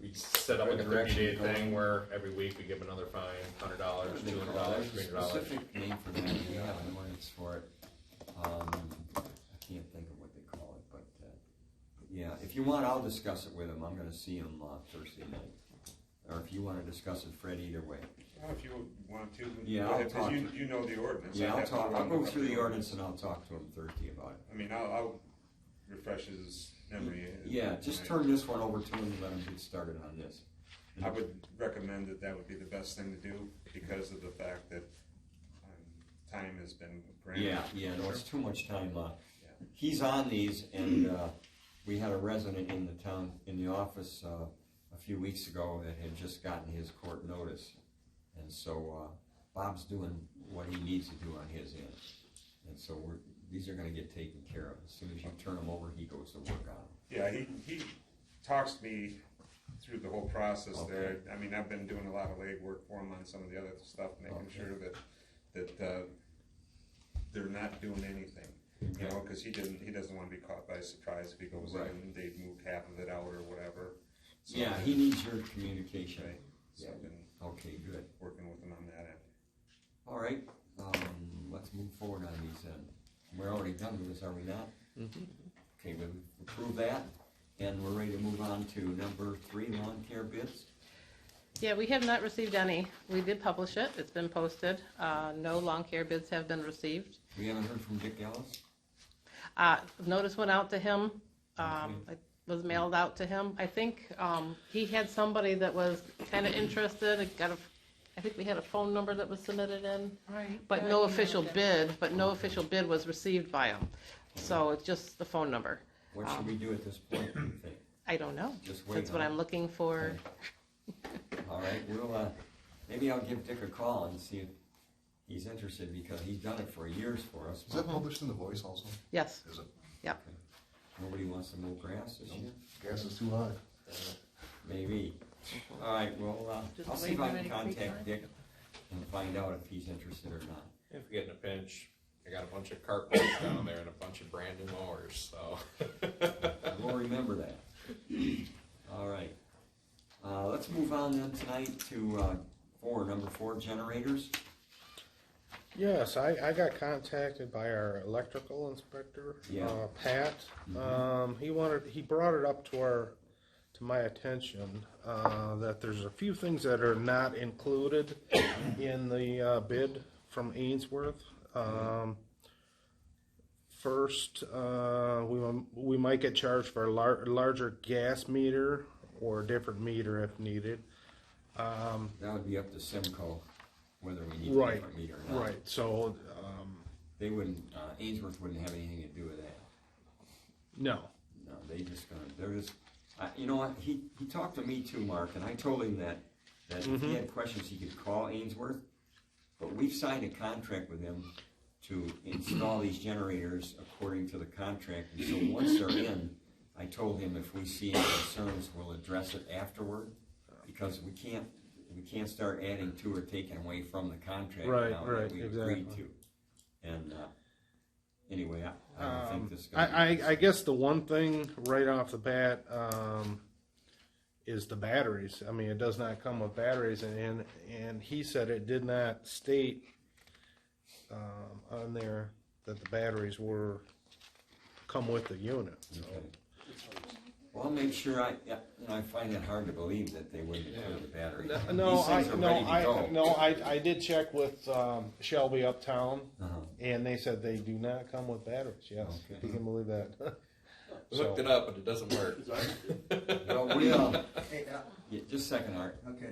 We set up like a 30-day thing where every week we give another fine, $100, $200, There's a $300. specific name for that, we have an ordinance for it. I can't think of what they call it, but, yeah, if you want, I'll discuss it with him. I'm gonna see him Thursday night. Or if you wanna discuss it, Fred, either way. Well, if you want to. Yeah, I'll because talk to you know the ordinance. Yeah, I'd have to I'll go look through up the ordinance and I'll talk to him Thursday about it. I mean, I'll refresh his memory. Yeah, just turn this one over to him and let him get started on this. I would recommend that would be the best thing to do because of the fact that time has been granted. Yeah, no, it's too much time. He's on these, and we had a resident in the town, in the office a few weeks ago that had just gotten his court notice. And so Bob's doing what he needs to do on his end. And so these are gonna get taken care of. As soon as you turn them over, he goes to work on them. Yeah, he talks to me through the whole process there. I mean, I've been doing a lot of legwork for him on some of the other stuff, making sure that they're not doing anything. You know, because he doesn't want to be caught by surprise if he goes in and they've moved half of it out or whatever. So, yeah, he needs your communication. Right. So I've been good. working with him on that end. All right, let's move forward on these then. We're already done with this, are we not? Mm-hmm. Okay, we've approved that, and we're ready to move on to number 3, lawn care bids. Yeah, we have not received any. We did publish it. It's been posted. No lawn care bids have been received. We haven't heard from Dick Ellis? Notice went out to him. It was mailed out to him. I think he had somebody that was kind of interested. I think we had a phone number that was submitted in. Right. But no official bid. But no official bid was received by him. So it's just the phone number. What should we do at this point, do you think? I don't know. Just wait. That's what I'm looking for. Okay. All right, we'll maybe I'll give Dick a call and see if he's interested, because he's done it for years for us. Is that published in the Voice also? Yes. Is it? Yep. Okay. Nobody wants to mow grass this year? Gas is too high. Maybe. All right, well, I'll see if I can contact Dick and find out if he's interested or not. If we get in a pinch, I got a bunch of cart loads down there and a bunch of brand new mowers, so. We'll remember that. All right. Let's move on then tonight to number 4 generators. Yes, I got contacted by our electrical inspector, Yeah. Pat. He brought it up to my attention, that there's a few things that are not included in the bid from Ainsworth. First, we might get charged for a larger gas meter or a different meter if needed. That would be up to Simco, whether we need a Right, different meter or not. right. So, They wouldn't, Ainsworth wouldn't have anything to do with that. no. No, they're just, you know what, he talked to me too, Mark, and I told him that if he had questions, he could call Ainsworth. But we've signed a contract with him to install these generators according to the contract. And so once they're in, I told him if we see any concerns, we'll address it afterward. Because we can't start adding to or taking away from the contract now that we agreed to. And anyway, I don't think this is going to I guess the one thing right off the bat is the batteries. I mean, it does not come with batteries, and he said it did not state on there that the batteries come with the unit. So. Okay. Well, I'll make sure I find it hard to believe that they wouldn't include the battery. I did check with Shelby Uptown, and they said they do not come with batteries. Yes, Okay. if you can believe that. Looked it up, but it doesn't work. Well, just a second, Art. Okay.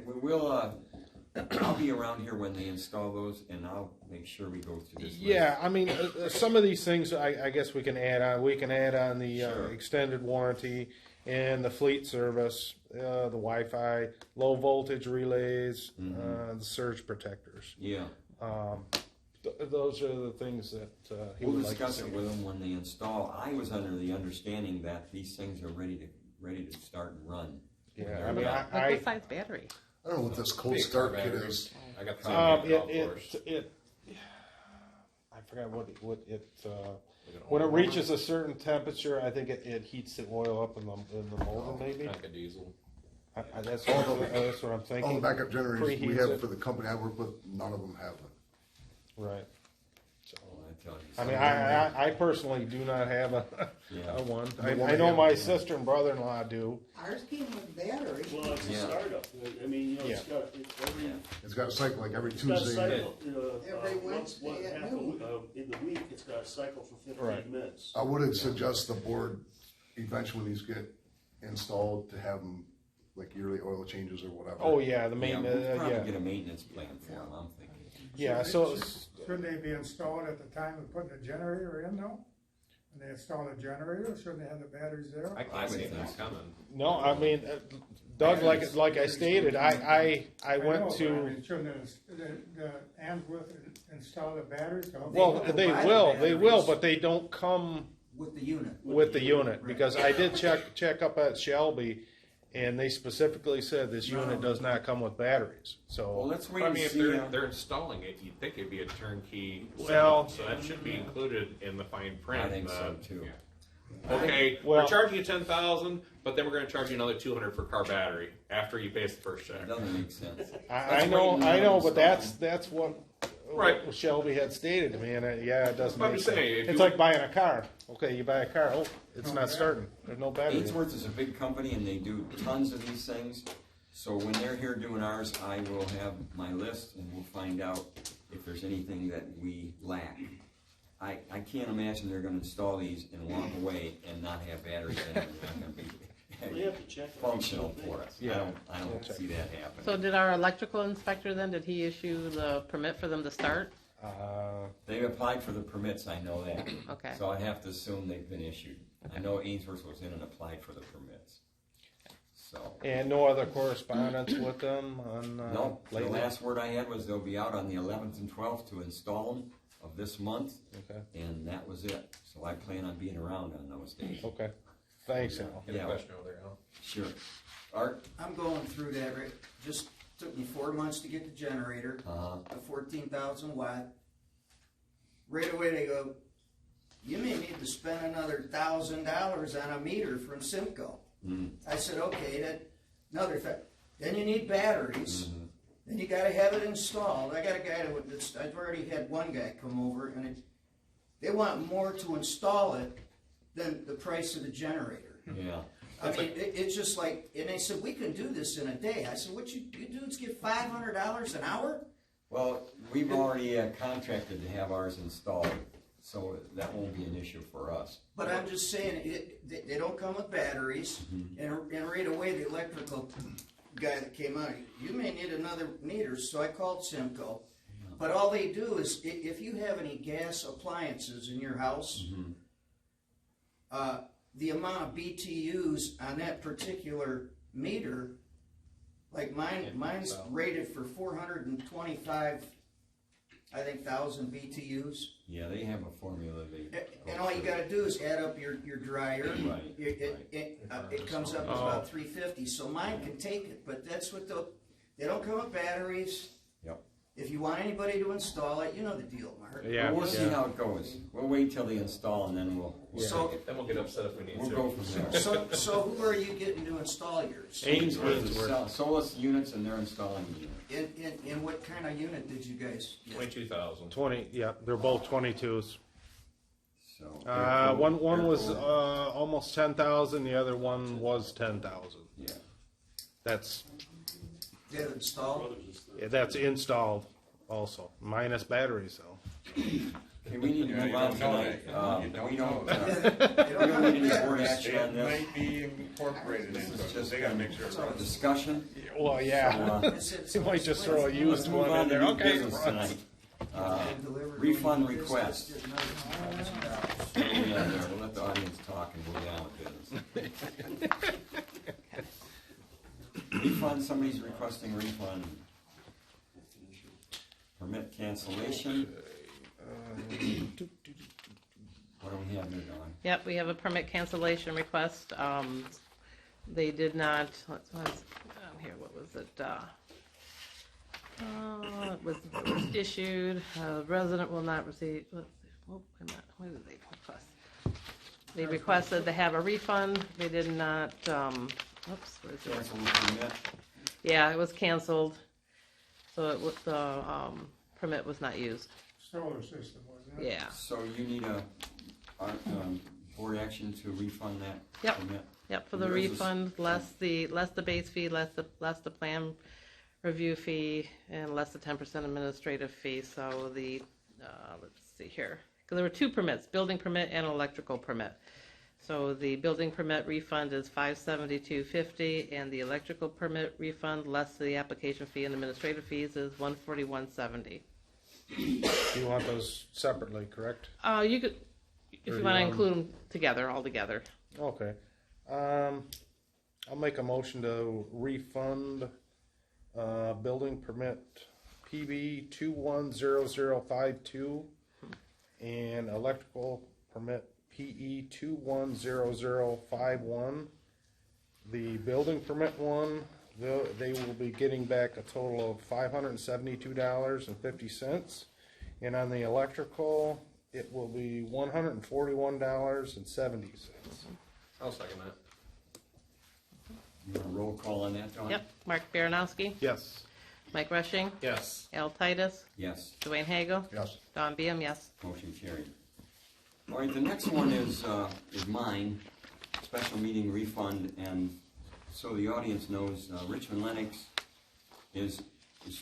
I'll be around here when they install those, and I'll make sure we go through this list. Yeah, I mean, some of these things I guess we can add on. We can add on the Sure. extended warranty and the fleet service, the Wi-Fi, low voltage relays, the surge protectors. Yeah. Those are the things that he We'll would like to discuss see. it with them when they install. I was under the understanding that these things are ready to start and run. Yeah, I mean, What size battery? I don't know what this cold start kit is. I got the same golf course. I forgot what it when it reaches a certain temperature, I think it heats the oil up in the motor, maybe. Like a diesel. That's what I'm thinking. All the backup generators we Preheats have it. for the company I work with, none of them have it. Right. I tell you. I mean, I personally do not have a one. I know my sister and brother-in-law do. Ours came with batteries. Well, it's a Yeah. startup. I mean, you know, It's got a cycle like every it's got a Tuesday. cycle. Every Once, Wednesday at half noon. in the week, it's got a cycle for 15 Right. minutes. I would suggest the board, eventually when these get installed, to have them like yearly oil changes or whatever. Oh yeah, the Yeah, maintenance. we'll probably Yeah, get a maintenance plan for them, I'm thinking. yeah. So Shouldn't they be installed at the time of putting the generator in though? When they install the generator, shouldn't they have the batteries there? I I can't see would that think. coming. no, I mean, Doug, like I stated, I went know, but I to. mean, shouldn't the Answorth install the batteries? Don't Well, don't they provide will, batteries. but they don't come With the unit. with the unit, because I did check up at Shelby, and they specifically said this unit does not come with batteries, Well, so. let's wait I and mean, if see. they're installing it, you'd think it'd be a turnkey. Well- so that should be included in the fine print. I think so, too. yeah. Okay, Well- we're charging you 10,000, but then we're going to charge you another 200 for car battery after you pay us the first check. It doesn't make sense. I know, but that's what Right. Shelby had stated to me, and it doesn't But I'm make just sense. saying, if It's you- like buying a car. Okay, you buy a car, it's not starting, there's no battery. Ainsworth is a big company and they do tons of these things. So when they're here doing ours, I will have my list and we'll find out if there's anything that we lack. I can't imagine they're gonna install these and walk away and not have batteries in them. They're not gonna be We have to check it. functional for us. I don't see that happening. So did our electrical inspector then, did he issue the permit for them to start? They applied for the permits, I know that. Okay. So I have to assume they've been issued. I know Ainsworth was in and applied for the permits. So. And no other correspondence with them on, No, the lately? last word I had was they'll be out on the 11th and 12th to install them of this month, Okay, and that was it. So I plan on being around on those days. okay, thanks, Al. Any Yeah. question over there, Al? Sure. Art? I'm going through that, right, just took me 4 months to get the generator, a 14,000 watt. Right away they go, you may need to spend another $1,000 on a meter from Simco. I said, okay, that, another fact. Then you need batteries. then you gotta have it installed. I got a guy I've already had one guy come over, and they want more to install it than the price of the generator. Yeah. I mean, it's just like, and they said, we can do this in a day. I said, what you dudes get $500 an hour? Well, we've already contracted to have ours installed, so that won't be an issue for us. But I'm just saying, they don't come with batteries, and right away the electrical guy that came out, you may need another meter, so I called Simco. But all they do is, if you have any gas appliances in your house, the amount of BTUs on that particular meter, like mine's rated for 425, I think, 1,000 BTUs. Yeah, they have a formula. And all you gotta do is add up your dryer. Right. It comes up to about 350, so mine can take it, but that's what they don't come with batteries. Yep. If you want anybody to install it, you know the deal, Mark. Yeah. We'll see how it goes. We'll wait till they install and then we'll get upset if we need we'll go from there. So who are you getting to install yours? Ainsworth, Solus units, and they're installing the unit. In what kind of unit did you guys get? 22,000. 20, yeah, they're both 22s. So One was almost 10,000, the other one was 10,000. yeah. That's installed? Yeah, that's installed also, minus batteries though. Okay, we need to move on tonight. We don't need any board action on It this. might be incorporated This into is it, just they gotta make sure. a discussion. Well, yeah, So, you might just throw a let's used move one on in to there. new Okay. business tonight. Refund request. Yeah, there, we'll let the audience talk and go down with business. Refund, somebody's requesting refund. Permit cancellation. What do we have here, Dawn? Yep, we have a permit cancellation request. They did not, here, what was it? It was issued, resident will not receive, let's see, wait a minute, what did they request? They requested to have a refund, they did not, oops, what is it? Cancel the permit. Yeah, it was canceled, so it was, the, permit was not used, Solar system, wasn't it? yeah. So you need a board action to refund that Yep. permit? Yep, for the There is a refund, less the base fee, less the plan review fee, and less the 10% administrative fee, so the, let's see here. Because there were two permits, building permit and electrical permit. So the building permit refund is $572.50, and the electrical permit refund, less the application fee and administrative fees, is $141.70. You want those separately, correct? You could, if you want to include them together, all together. Okay. I'll make a motion to refund building permit PB 210052 and electrical permit PE 210051. The building permit one, they will be getting back a total of $572.50, and on the electrical, it will be $141.70. I'll second that. You want a roll call on that, Dawn? Yep, Mark Baranowski, Yes. Mike Rushing, Yes. Al Titus, Yes. Dwayne Hagel, Yes. Don Beam, yes. Motion carried. All right, the next one is mine, special meeting refund, and so the audience knows, Richmond Lennox is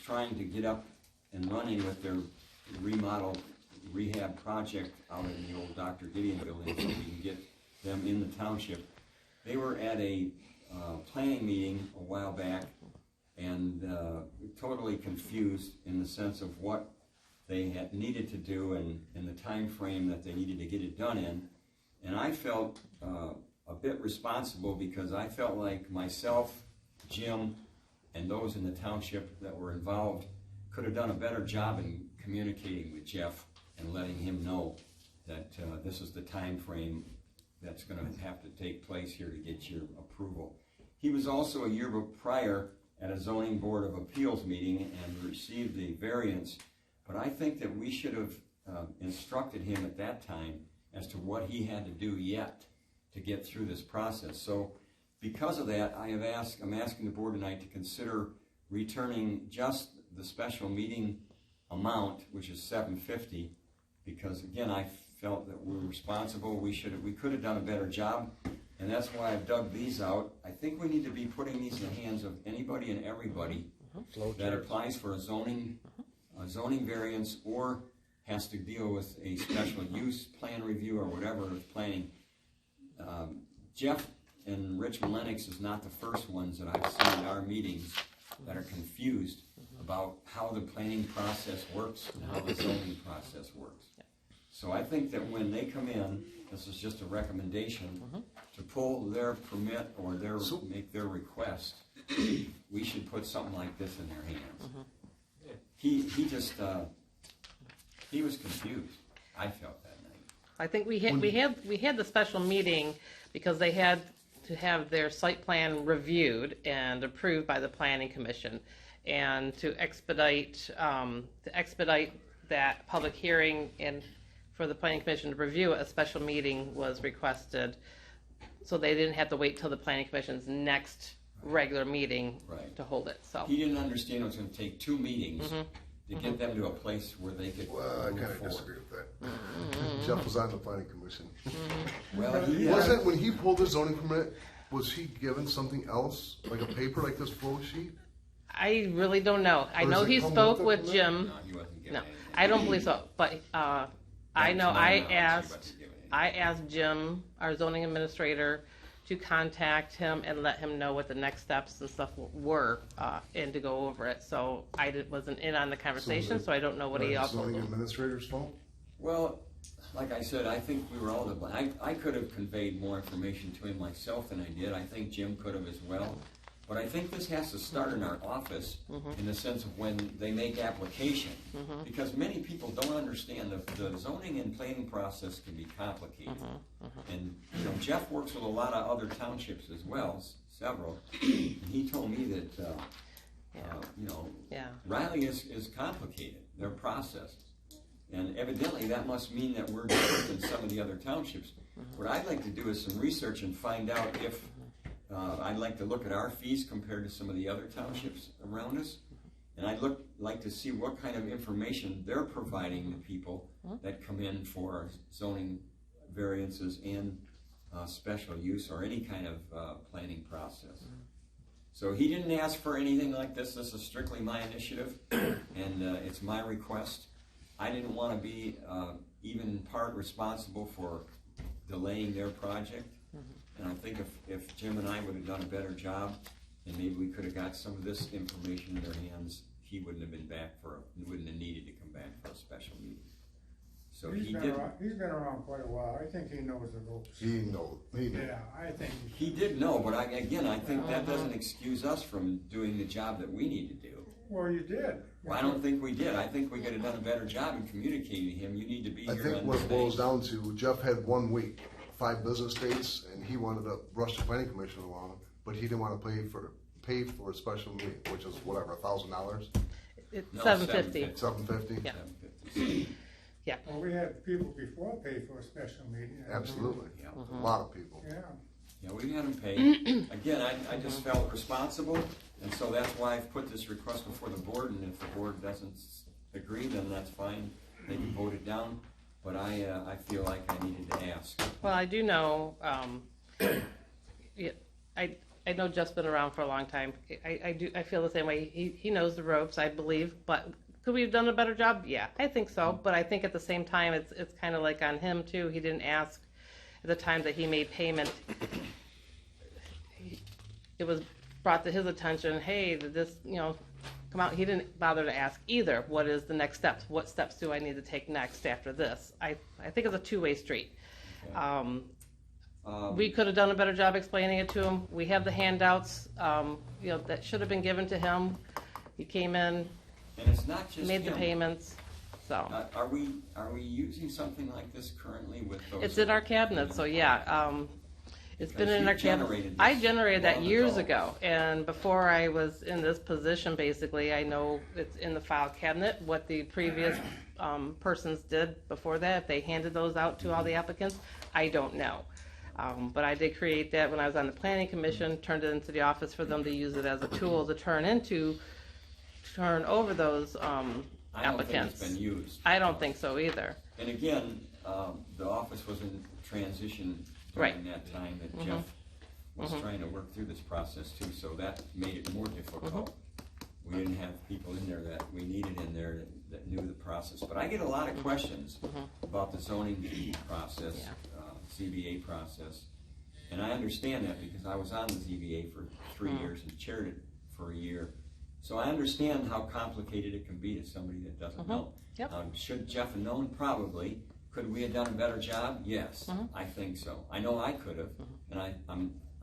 trying to get up and running with their remodel rehab project out in the old Dr. Gideon building, so we can get them in the township. They were at a planning meeting a while back, and totally confused in the sense of what they had needed to do and the time frame that they needed to get it done in. And I felt a bit responsible because I felt like myself, Jim, and those in the township that were involved could have done a better job in communicating with Jeff and letting him know that this is the time frame that's going to have to take place here to get your approval. He was also a year prior at a zoning board of appeals meeting and received the variance, but I think that we should have instructed him at that time as to what he had to do yet to get through this process. So because of that, I'm asking the board tonight to consider returning just the special meeting amount, which is $750, because again, I felt that we're responsible, we could have done a better job, and that's why I've dug these out. I think we need to be putting these in the hands of anybody and everybody that applies for a zoning variance or has to deal with a special use plan review or whatever with planning. Jeff and Rich Lennox is not the first ones that I've seen at our meetings that are confused about how the planning process works and how the zoning process works. So I think that when they come in, this is just a recommendation, to pull their permit or make their request, we should put something like this in their hands. He was confused. I felt that night. I think we had the special meeting because they had to have their site plan reviewed and approved by the planning commission, and to expedite that public hearing and for the planning commission to review it, a special meeting was requested, so they didn't have to wait till the planning commission's next regular meeting to hold it. So he didn't understand it was going to take 2 meetings to get them to a place where they could. Well, I kind of disagree with that. Jeff was on the planning commission. Well, wasn't when he pulled the zoning permit. Was he given something else, like a paper, like this flow sheet? I really don't know. I know he spoke with Jim. No, he wasn't given anything. I don't believe so. But I know I asked Jim, our zoning administrator, to contact him and let him know what the next steps and stuff were, and to go over it. So I wasn't in on the conversation, so I don't know what he also. Zoning administrator's fault? Well, like I said, I think we were all I could have conveyed more information to him myself than I did. I think Jim could have as well. But I think this has to start in our office in the sense of when they make application. Because many people don't understand the zoning and planning process can be complicated. And Jeff works with a lot of other townships as well, several. And he told me that Riley is complicated, their process. And evidently that must mean that we're different than some of the other townships. What I'd like to do is some research and find out if I'd like to look at our fees compared to some of the other townships around us. And I'd like to see what kind of information they're providing to people that come in for zoning variances and special use or any kind of planning process. So he didn't ask for anything like this. This is strictly my initiative, and it's my request. I didn't want to be even part responsible for delaying their project. And I think if Jim and I would have done a better job, and maybe we could have got some of this information in their hands, he wouldn't have been back he wouldn't have needed to come back for a special meeting. So he's been around quite a while. I think he knows the ropes. He knows. Yeah, I think he did know, but I think that doesn't excuse us from doing the job that we need to do. Well, you did. Well, I don't think we did. I think we could have done a better job in communicating to him. You need to be here. I think what it boils down to, Jeff had 1 week, 5 business days, and he wanted to rush the planning commission along, but he didn't want to pay for a special meeting, which is whatever, $1,000. It's $750. $750. Yeah. Yeah. Well, we had people before pay for a special meeting. Absolutely. A lot of people. Yeah. Yeah, we had them paid. Again, I just felt responsible, and so that's why I've put this request before the board, and if the board doesn't agree, then that's fine. They can vote it down, but I feel like I needed to ask. Well, I do know, I know Jeff's been around for a long time. I feel the same way. He knows the ropes, I believe, but could we have done a better job? Yeah, I think so, but I think at the same time, it's kind of like on him too. He didn't ask at the time that he made payment. It was brought to his attention, hey, did this, come out? He didn't bother to ask either, what is the next steps? What steps do I need to take next after this? I think it's a two-way street. Okay. We could have done a better job explaining it to him. We have the handouts, that should have been given to him. He came in, and it's not just made the payments. So are we using something like this currently with those? It's in our cabinet, so yeah. It's been in our cabinet. I generated that years ago, and before I was in this position, basically, I know it's in the file cabinet. What the previous persons did before that, if they handed those out to all the applicants, I don't know. But I did create that when I was on the planning commission, turned it into the office for them to use it as a tool to turn into turn over those I don't think applicants. it's been used. I don't think so either. And again, the office was in transition Right. during that time that Jeff was trying to work through this process too, so that made it more difficult. We didn't have people in there that we needed in there that knew the process. But I get a lot of questions about the zoning process, ZBA process. And I understand that because I was on the ZBA for 3 years and chaired it for a year. So I understand how complicated it can be to somebody that doesn't know. Yep. Should Jeff have known? Probably. Could we have done a better job? Yes, I think so. I know I could have, and I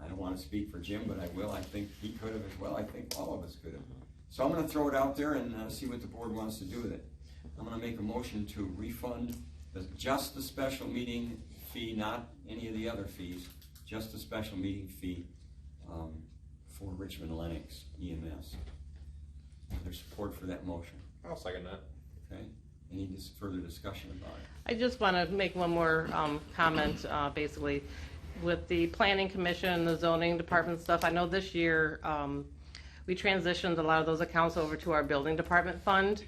don't want to speak for Jim, but I will. I think he could have as well. I think all of us could have. So I'm going to throw it out there and see what the board wants to do with it. I'm going to make a motion to refund just the special meeting fee, not any of the other fees, just the special meeting fee for Richmond Lennox EMS. Is there support for that motion? I'll second that. Okay. Any further discussion about it? I just want to make one more comment, basically. With the planning commission, the zoning department stuff, I know this year we transitioned a lot of those accounts over to our building department fund,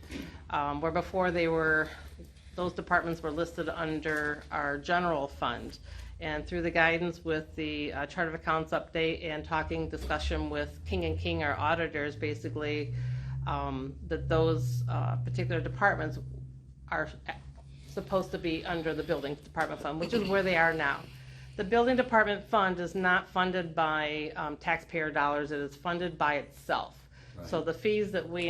where before those departments were listed under our general fund. And through the guidance with the chart of accounts update and discussion with King & King, our auditors, basically, that those particular departments are supposed to be under the building department fund, which is where they are now. The building department fund is not funded by taxpayer dollars, it is funded by itself. Right. So the fees that we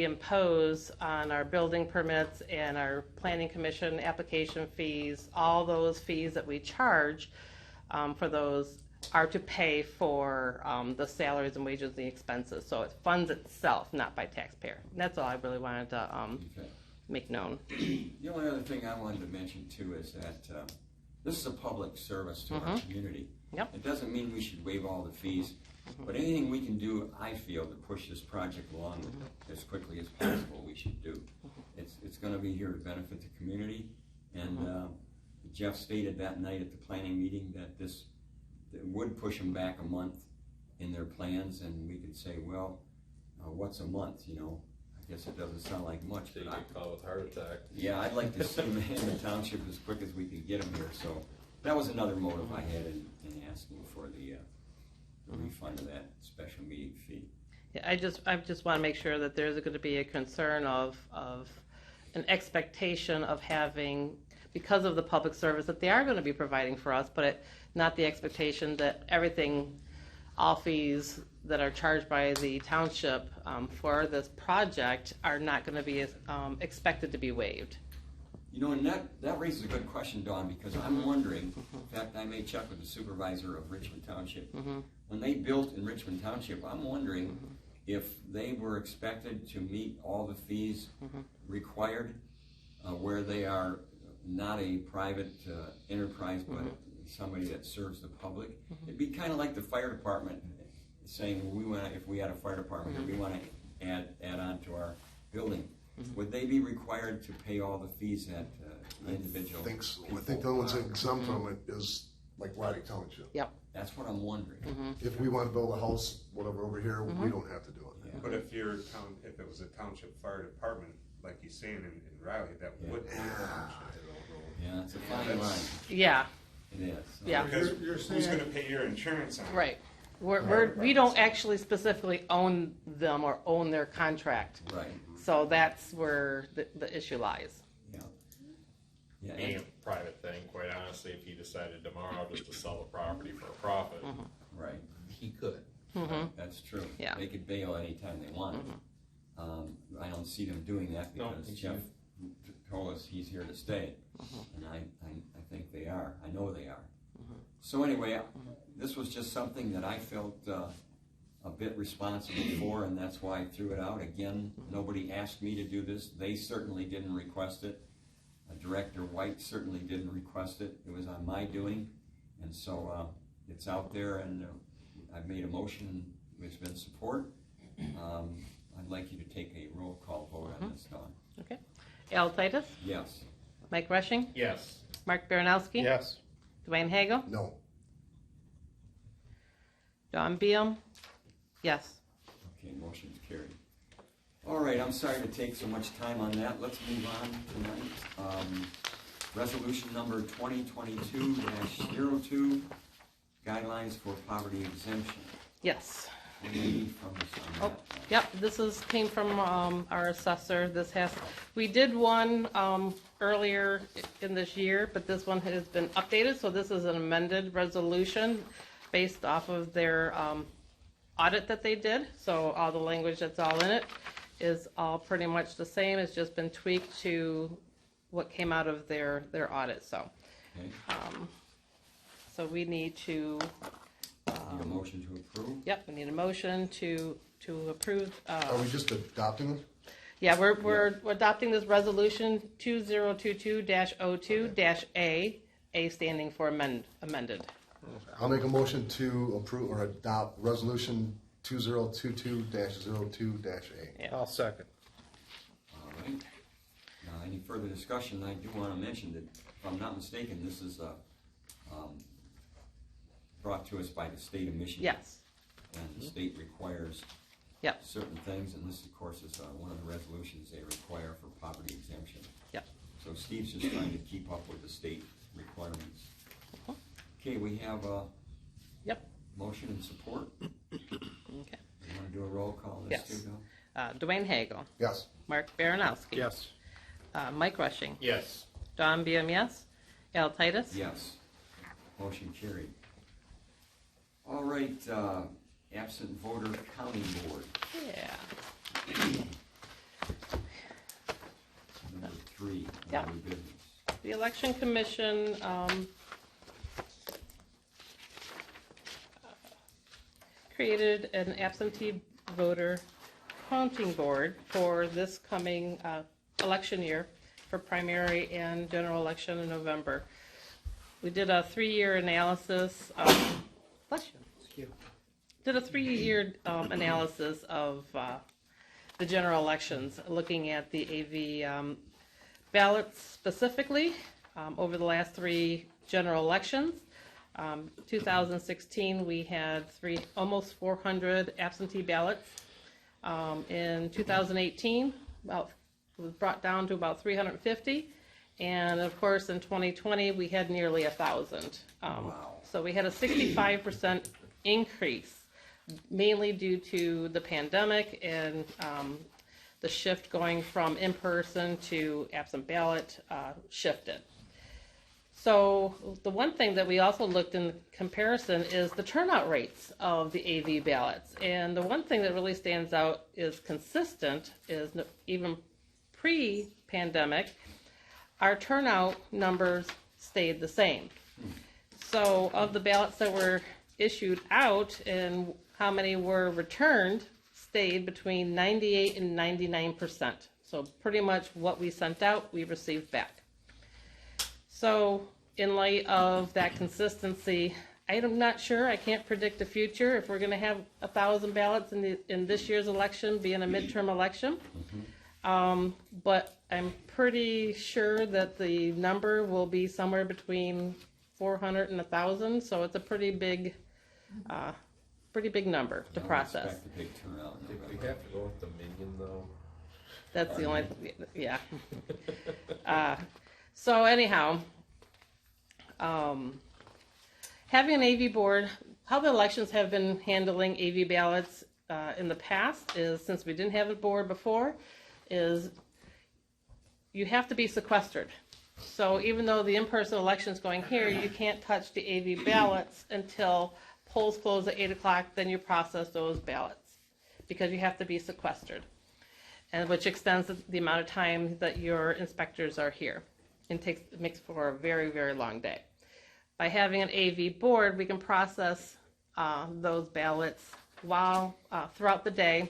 impose on our building permits and our planning commission application fees, all those fees that we charge for those are to pay for the salaries and wages and the expenses. So it funds itself, not by taxpayer. And that's all I really wanted to make known. The only other thing I wanted to mention too is that this is a public service to our community. Yep. It doesn't mean we should waive all the fees, but anything we can do, I feel, to push this project along as quickly as possible, we should do. It's going to be here to benefit the community, and Jeff stated that night at the planning meeting that this would push them back a month in their plans, and we could say, well, what's a month, you know? I guess it doesn't sound like much, They but get caught with a heart attack. yeah, I'd like to see them in the township as quick as we can get them here, so that was another motive I had in asking for the refund of that special meeting fee. Yeah, I just want to make sure that there's going to be a concern of an expectation of having, because of the public service that they are going to be providing for us, but not the expectation that all fees that are charged by the township for this project are not going to be expected to be waived. You know, and that raises a good question, Dawn, because I'm wondering, in fact, I may check with the supervisor of Richmond Township. When they built in Richmond Township, I'm wondering if they were expected to meet all the fees required, where they are not a private enterprise, but somebody that serves the public. It'd be kind of like the fire department saying, well, if we had a fire department here, we want to add on to our building. Would they be required to pay all the fees that individual? I think so. I think the only one's exempt from it is like Roddick Township. Yep. That's what I'm wondering. If we want to build a house, whatever over here, we don't have to do it. Yeah. But if it was a township fire department, like he's saying in Riley, that would be a township. Yeah, it's a fine line. Yeah. It is. Yeah. Because You're who's saying- gonna pay your insurance on it? Right. We don't actually specifically own them or own their contract. Right. So that's where the issue lies. Yeah. Yeah. Being a private thing, quite honestly, if he decided tomorrow just to sell the property for a profit, Right. he could. That's true. Yeah. They could bail anytime they want. I don't see them doing that No, because he's Jeff told us he's here to stay, and I think they are. I know they are. So anyway, this was just something that I felt a bit responsible for, and that's why I threw it out. Again, nobody asked me to do this. They certainly didn't request it. Director White certainly didn't request it. It was on my doing, and so it's out there, and I've made a motion. There's been support. I'd like you to take a roll call vote on this, Dawn. Okay. Al Titus, Yes. Mike Rushing, Yes. Mark Baranowski, Yes. Dwayne Hagel, No. Don Beam, yes. Okay, motion's carried. All right, I'm sorry to take so much time on that. Let's move on tonight. Resolution number 2022-02, guidelines for poverty exemption. Yes. What do you need from us on that? Yep, came from our assessor. We did one earlier in this year, but this one has been updated, so this is an amended resolution based off of their audit that they did. So all the language that's all in it is all pretty much the same. It's just been tweaked to what came out of their audit, so. Okay. So we need to. Need a motion to approve? Yep, we need a motion to approve. Are we just adopting them? Yeah, we're adopting this resolution 2022-02-A, A standing for amended. I'll make a motion to approve or adopt resolution 2022-02-A. Yeah. I'll second. All right. Now, any further discussion, I do want to mention that, if I'm not mistaken, this is brought to us by the state of Michigan. Yes. And the state requires Yep. certain things, and this, of course, is one of the resolutions they require for poverty exemption. Yep. So Steve's just trying to keep up with the state requirements. Okay, we have a Yep. motion and support. Okay. You want to do a roll call? Yes. Let's do Dwayne Hagel. Yes. Mark Baranowski. Yes. Mike Rushing. Yes. Don Biam, yes. Al Titus. Yes. Motion carried. All right, absent voter counting board, Yeah. number 3, Yeah. new business. The Election Commission created an absentee voter counting board for this coming election year for primary and general election in November. We did a 3-year analysis. Bless you. Did a 3-year analysis of the general elections, looking at the AV ballots specifically over the last 3 general elections. 2016, we had almost 400 absentee ballots. In 2018, it was brought down to about 350. And of course, in 2020, we had nearly 1,000. Wow. So we had a 65% increase, mainly due to the pandemic and the shift going from in-person to absent ballot shifted. So the one thing that we also looked in comparison is the turnout rates of the AV ballots. And the one thing that really stands out is consistent is even pre-pandemic, our turnout numbers stayed the same. So of the ballots that were issued out and how many were returned stayed between 98 and 99%. So pretty much what we sent out, we received back. So in light of that consistency, I'm not sure, I can't predict the future if we're going to have 1,000 ballots in this year's election, being a midterm election. But I'm pretty sure that the number will be somewhere between 400 and 1,000, so it's a pretty big number to process. Expect a big turnout. I think we have to go with the million though. That's the only, yeah. So anyhow, having an AV board, how the elections have been handling AV ballots in the past is, since we didn't have a board before, is you have to be sequestered. So even though the in-person election's going here, you can't touch the AV ballots until polls close at 8 o'clock, then you process those ballots, because you have to be sequestered, and which extends the amount of time that your inspectors are here, and makes for a very, very long day. By having an AV board, we can process those ballots throughout the day.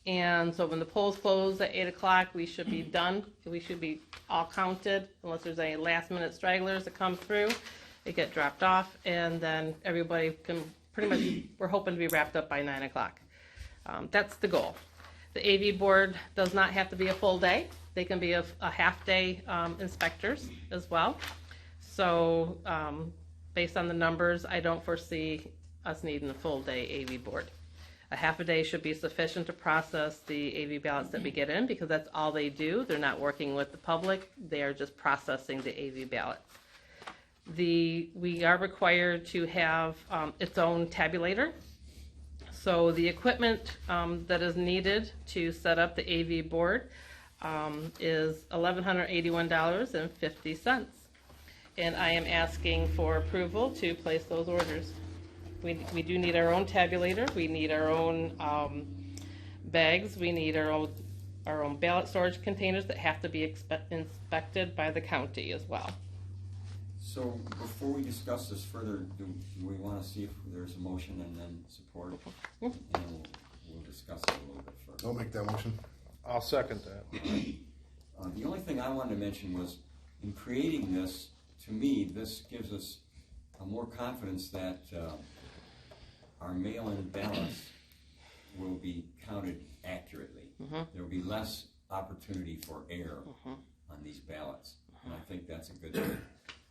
And so when the polls close at 8 o'clock, we should be done. We should be all counted, unless there's any last-minute stragglers that come through. They get dropped off, and then everybody can pretty much, we're hoping to be wrapped up by 9 o'clock. That's the goal. The AV board does not have to be a full day. They can be a half-day inspectors as well. So based on the numbers, I don't foresee us needing a full-day AV board. A half a day should be sufficient to process the AV ballots that we get in, because that's all they do. They're not working with the public. They are just processing the AV ballots. We are required to have its own tabulator. So the equipment that is needed to set up the AV board is $1,181.50. And I am asking for approval to place those orders. We do need our own tabulator. We need our own bags. We need our own ballot storage containers that have to be inspected by the county as well. So before we discuss this further, do we want to see if there's a motion and then support? And we'll discuss it a little bit further. I'll make that motion. I'll second that. The only thing I wanted to mention was, in creating this, to me, this gives us more confidence that our mail-in ballots will be counted accurately. There will be less opportunity for error on these ballots, and I think that's a good thing.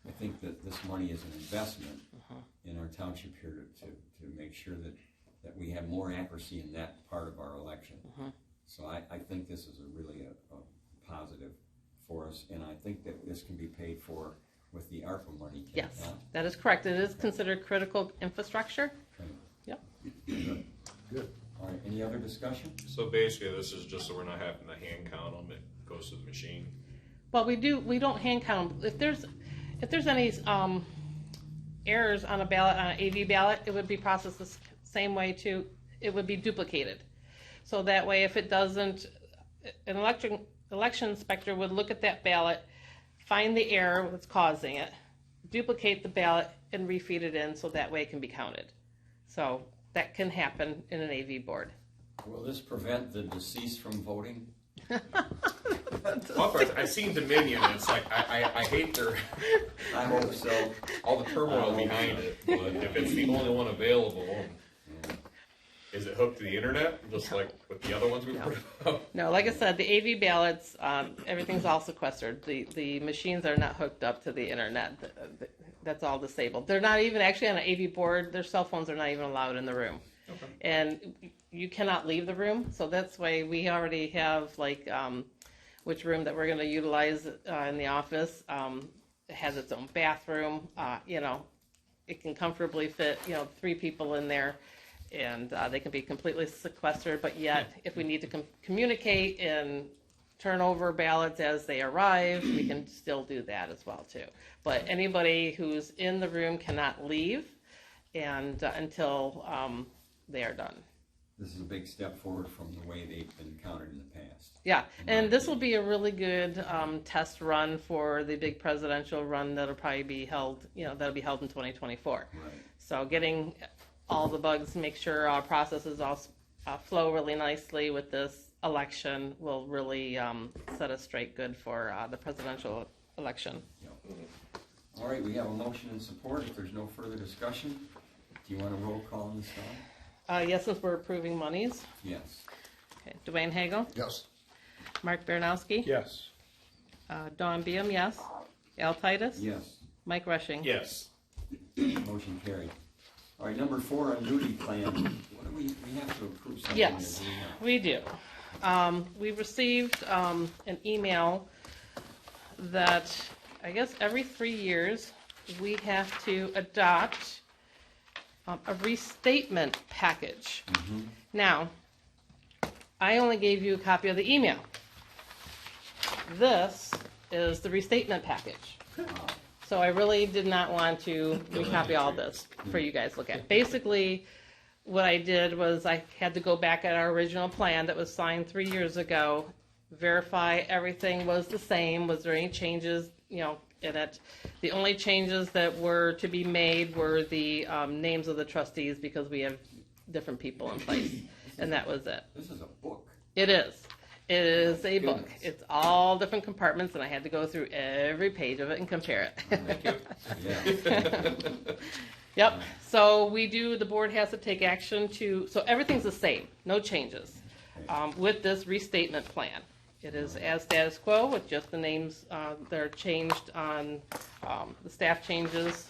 I think that this money is an investment in our township here to make sure that we have more accuracy in that part of our election. So I think this is really a positive for us, and I think that this can be paid for with the ARPA money. Yes, that is correct. It is considered critical infrastructure. Okay. Yep. Good. All right, any other discussion? So basically, this is just so we're not having to hand count them, it goes to the machine. Well, we don't hand count them. If there's any errors on a ballot, on an AV ballot, it would be processed the same way too. It would be duplicated. So that way, if it doesn't, an election inspector would look at that ballot, find the error that's causing it, duplicate the ballot, and refeed it in so that way it can be counted. So that can happen in an AV board. Will this prevent the deceased from voting? I've seen Dominion, and it's like, I hate their... I hope so. All the turmoil behind it, but if it's the only one available, is it hooked to the internet, just like with the other ones we put up? No, like I said, the AV ballots, everything's all sequestered. The machines are not hooked up to the internet. That's all disabled. They're not even actually on an AV board. Their cell phones are not even allowed in the room. Okay. And you cannot leave the room, so that's why we already have like which room that we're going to utilize in the office. It has its own bathroom. It can comfortably fit 3 people in there, and they can be completely sequestered. But yet, if we need to communicate and turn over ballots as they arrive, we can still do that as well too. But anybody who's in the room cannot leave, and until they are done. This is a big step forward from the way they've been counted in the past. Yeah, and this will be a really good test run for the big presidential run that'll probably be held, that'll be held in 2024. Right. So getting all the bugs, make sure our processes all flow really nicely with this election will really set us straight good for the presidential election. Yep. All right, we have a motion and support. If there's no further discussion, do you want a roll call on this one? Yes, since we're approving monies. Yes. Okay. Dwayne Hagel? Yes. Mark Baranowski? Yes. Dawn Beam, yes. Al Titus? Yes. Mike Rushing? Yes. Motion carried. All right, number 4 on duty plan. What do we have to approve something? Yes, we do. We received an email that I guess every 3 years we have to adopt a restatement package. Now, I only gave you a copy of the email. This is the restatement package. So I really did not want to recopy all this for you guys to look at. Basically, what I did was I had to go back at our original plan that was signed 3 years ago, verify everything was the same. Was there any changes, in it? The only changes that were to be made were the names of the trustees, because we have different people in place, and that was it. This is a book. It is. It is a book. It's all different compartments, and I had to go through every page of it and compare it. Thank you. Yep. So the board has to take action so everything's the same, no changes, with this restatement plan. It is as status quo with just the names that are changed on the staff changes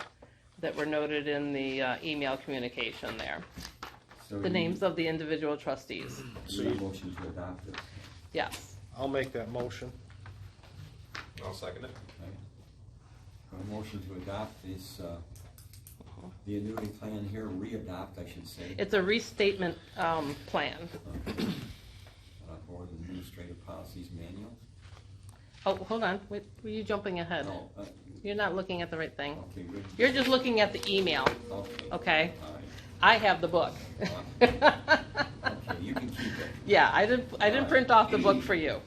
that were noted in the email communication there. So the names of the individual trustees. You need a motion to adopt it. Yes. I'll make that motion. I'll second it. Okay. A motion to adopt this, the annuity plan here, re-adopt, I should say. It's a restatement plan. Board Administrative Policies Manual. Oh, hold on. Wait, were you jumping ahead? No, You're not looking at the right thing. okay, good. You're just looking at the email, Okay. okay? All right. I have the book. Okay, you can keep it. Yeah, I didn't print off the book for you.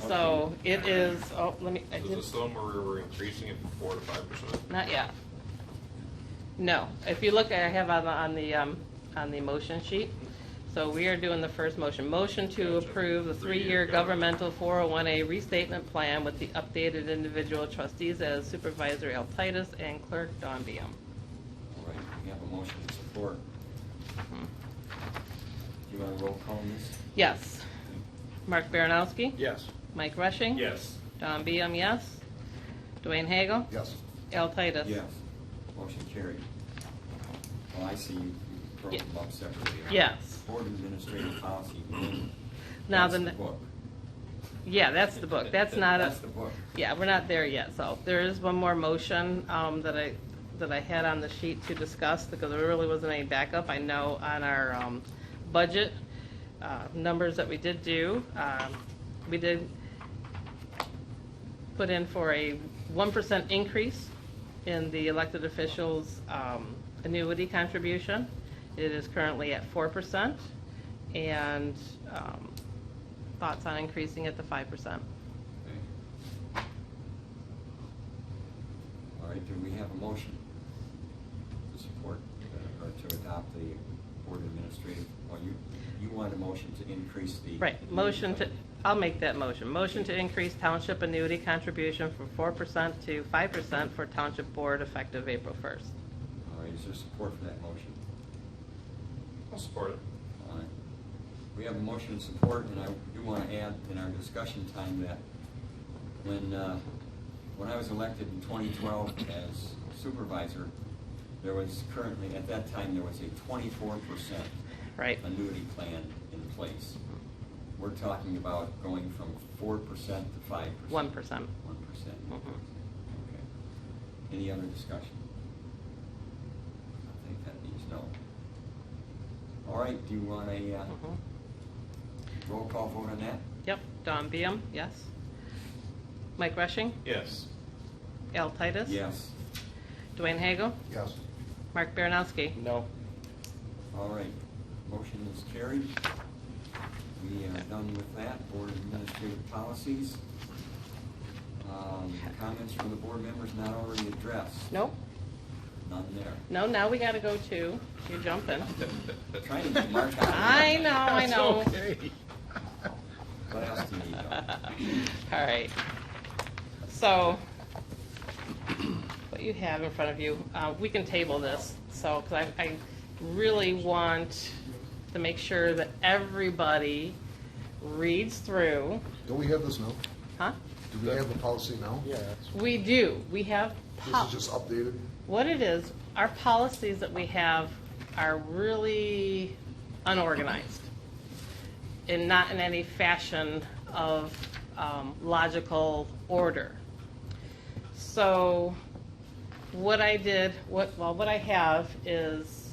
So it is, oh, let me, Is this the one where we're increasing it from 4 to 5%? not yet. No, if you look, I have on the motion sheet. So we are doing the first motion. Motion to approve the 3-year governmental 401A restatement plan with the updated individual trustees as Supervisor L. Titus and Clerk Don Biam. All right, we have a motion to support. Do you want to roll call this? Yes. Mark Baranowski? Yes. Mike Rushing? Yes. Don Biam, yes. Dwayne Hagel? Yes. L. Titus? Yes. Motion carried. Well, I see you broke them up separately. Yes. Board Administrative Policy. Now That's the the book. Yeah, that's the book. That's not That's the book. Yeah, we're not there yet. So there is one more motion that I had on the sheet to discuss because there really wasn't any backup. I know on our budget numbers that we did do, we did put in for a 1% increase in the elected officials' annuity contribution. It is currently at 4%, and thoughts on increasing it to 5%. Okay. All right, do we have a motion to support or to adopt the Board Administrative, well, you want a motion to increase the. Right, motion to, I'll make that motion. Motion to increase township annuity contribution from 4% to 5% for township board effective April 1st. All right, is there support for that motion? I'll support it. All right. We have a motion and support, and I do want to add in our discussion time that when I was elected in 2012 as supervisor, there was currently, at that time, there was a 24% Right. annuity plan in place. We're talking about going from 4% to 5%. 1%. 1%. Mhm. Okay. Any other discussion? I think that means no. All right, do you want a roll call vote on that? Yep, Don Biam, yes. Mike Rushing, Yes. Al Titus. Yes. Dwayne Hagel, Yes. Mark Baranowski. No. All right, motion is carried. We are done with that. Board Administrative Policies. Comments from the board members not already addressed? Nope. None there. No, now we gotta go to, you're jumping. Trying to get Mark out. I know. Okay. What else do you need, though? All right. So, what you have in front of you, we can table this. So, because I really want to make sure that everybody reads through. Don't we have this now? Huh? Do we have the policy now? Yeah. We do. We have. This is just updated? What it is, our policies that we have are really unorganized and not in any fashion of logical order. So what I did, what I have is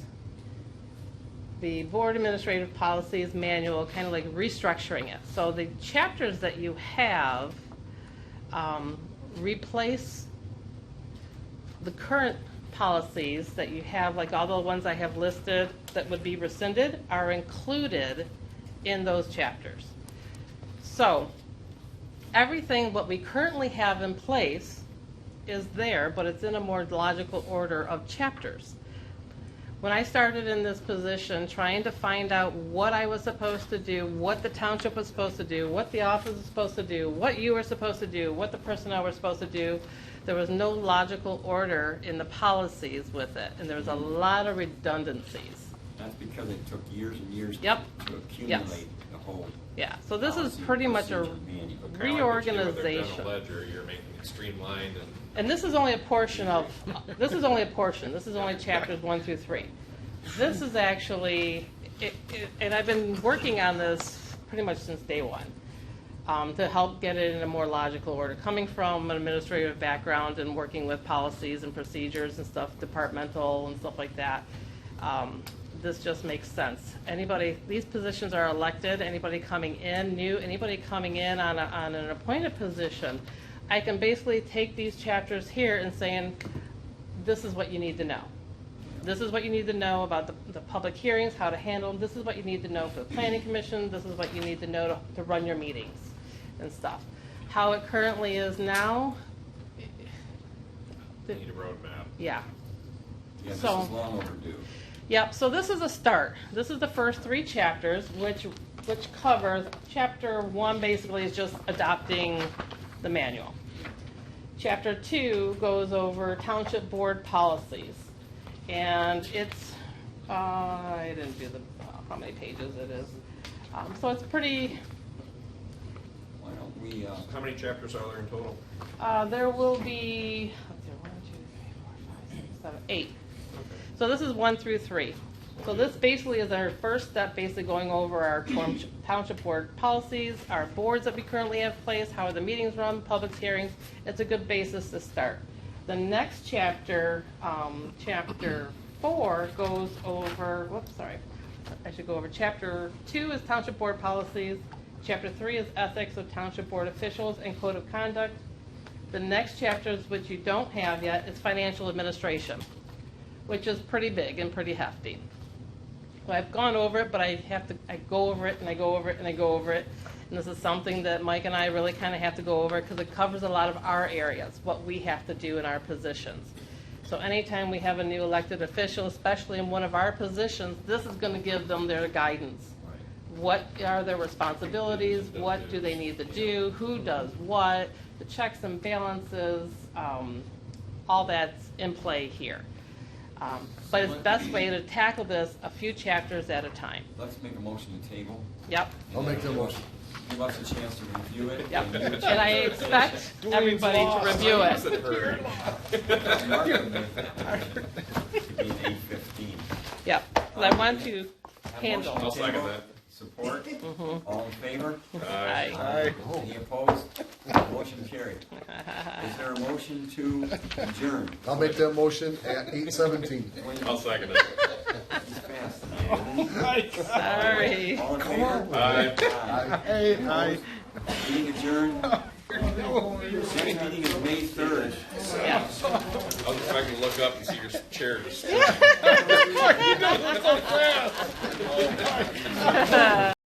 the Board Administrative Policies Manual, kind of like restructuring it. So the chapters that you have replace the current policies that you have, like all the ones I have listed that would be rescinded, are included in those chapters. So everything what we currently have in place is there, but it's in a more logical order of chapters. When I started in this position, trying to find out what I was supposed to do, what the township was supposed to do, what the office was supposed to do, what you were supposed to do, what the personnel were supposed to do, there was no logical order in the policies with it, and there was a lot of redundancies. That's because it took years and years Yep. to accumulate the whole. Yeah, so this is policy pretty much a procedure manual. But kinda like what you do with their reorganization. general ledger, you're making it streamlined and. And this is only a portion of, this is only a portion, this is only chapters 1 through 3. This is actually, and I've been working on this pretty much since day one, to help get it in a more logical order. Coming from an administrative background and working with policies and procedures and stuff, departmental and stuff like that, this just makes sense. Anybody, these positions are elected, anybody coming in new, anybody coming in on an appointed position, I can basically take these chapters here and saying, this is what you need to know. This is what you need to know about the public hearings, how to handle them. This is what you need to know for the planning commission. This is what you need to know to run your meetings and stuff. How it currently is now. Need a roadmap. Yeah. Yeah, this is So- long overdue. Yep, so this is a start. This is the first 3 chapters, which covers, chapter 1 basically is just adopting the manual. Chapter 2 goes over township board policies. And it's, I didn't do how many pages it is. So it's pretty, Why don't we, How many chapters are there in total? there will be, let's see, 1, 2, 3, 4, 5, 6, 7, 8. So this is 1 through 3. So this basically is our first step, basically going over our township board policies, our boards that we currently have in place, how the meetings run, public hearings. It's a good basis to start. The next chapter, chapter 4, goes over, I should go over. Chapter 2 is township board policies. Chapter 3 is ethics of township board officials and code of conduct. The next chapters, which you don't have yet, is financial administration, which is pretty big and pretty hefty. So I've gone over it, but I go over it and I go over it and I go over it. And this is something that Mike and I really kind of have to go over because it covers a lot of our areas, what we have to do in our positions. So anytime we have a new elected official, especially in one of our positions, this is going to give them their guidance. What are their responsibilities? What do they need to do? Who does what? The checks and balances, all that's in play here. But it's best way to tackle this a few chapters at a time. let's make a motion to table. Yep. I'll make the motion. Give us a chance to review it. Yep. And I expect everybody to review it. Should be 8:15. Yep. 'Cause I want to handle. I'll second that. Support? All in favor? Aye. Any opposed? Motion carried. Is there a motion to adjourn? I'll make that motion at 8:17. I'll second it. He's fast. Sorry. All in favor? Aye. Hey, aye. Meeting adjourned. Next meeting is May 3rd. Yeah. I was expecting to look up and see your chair just.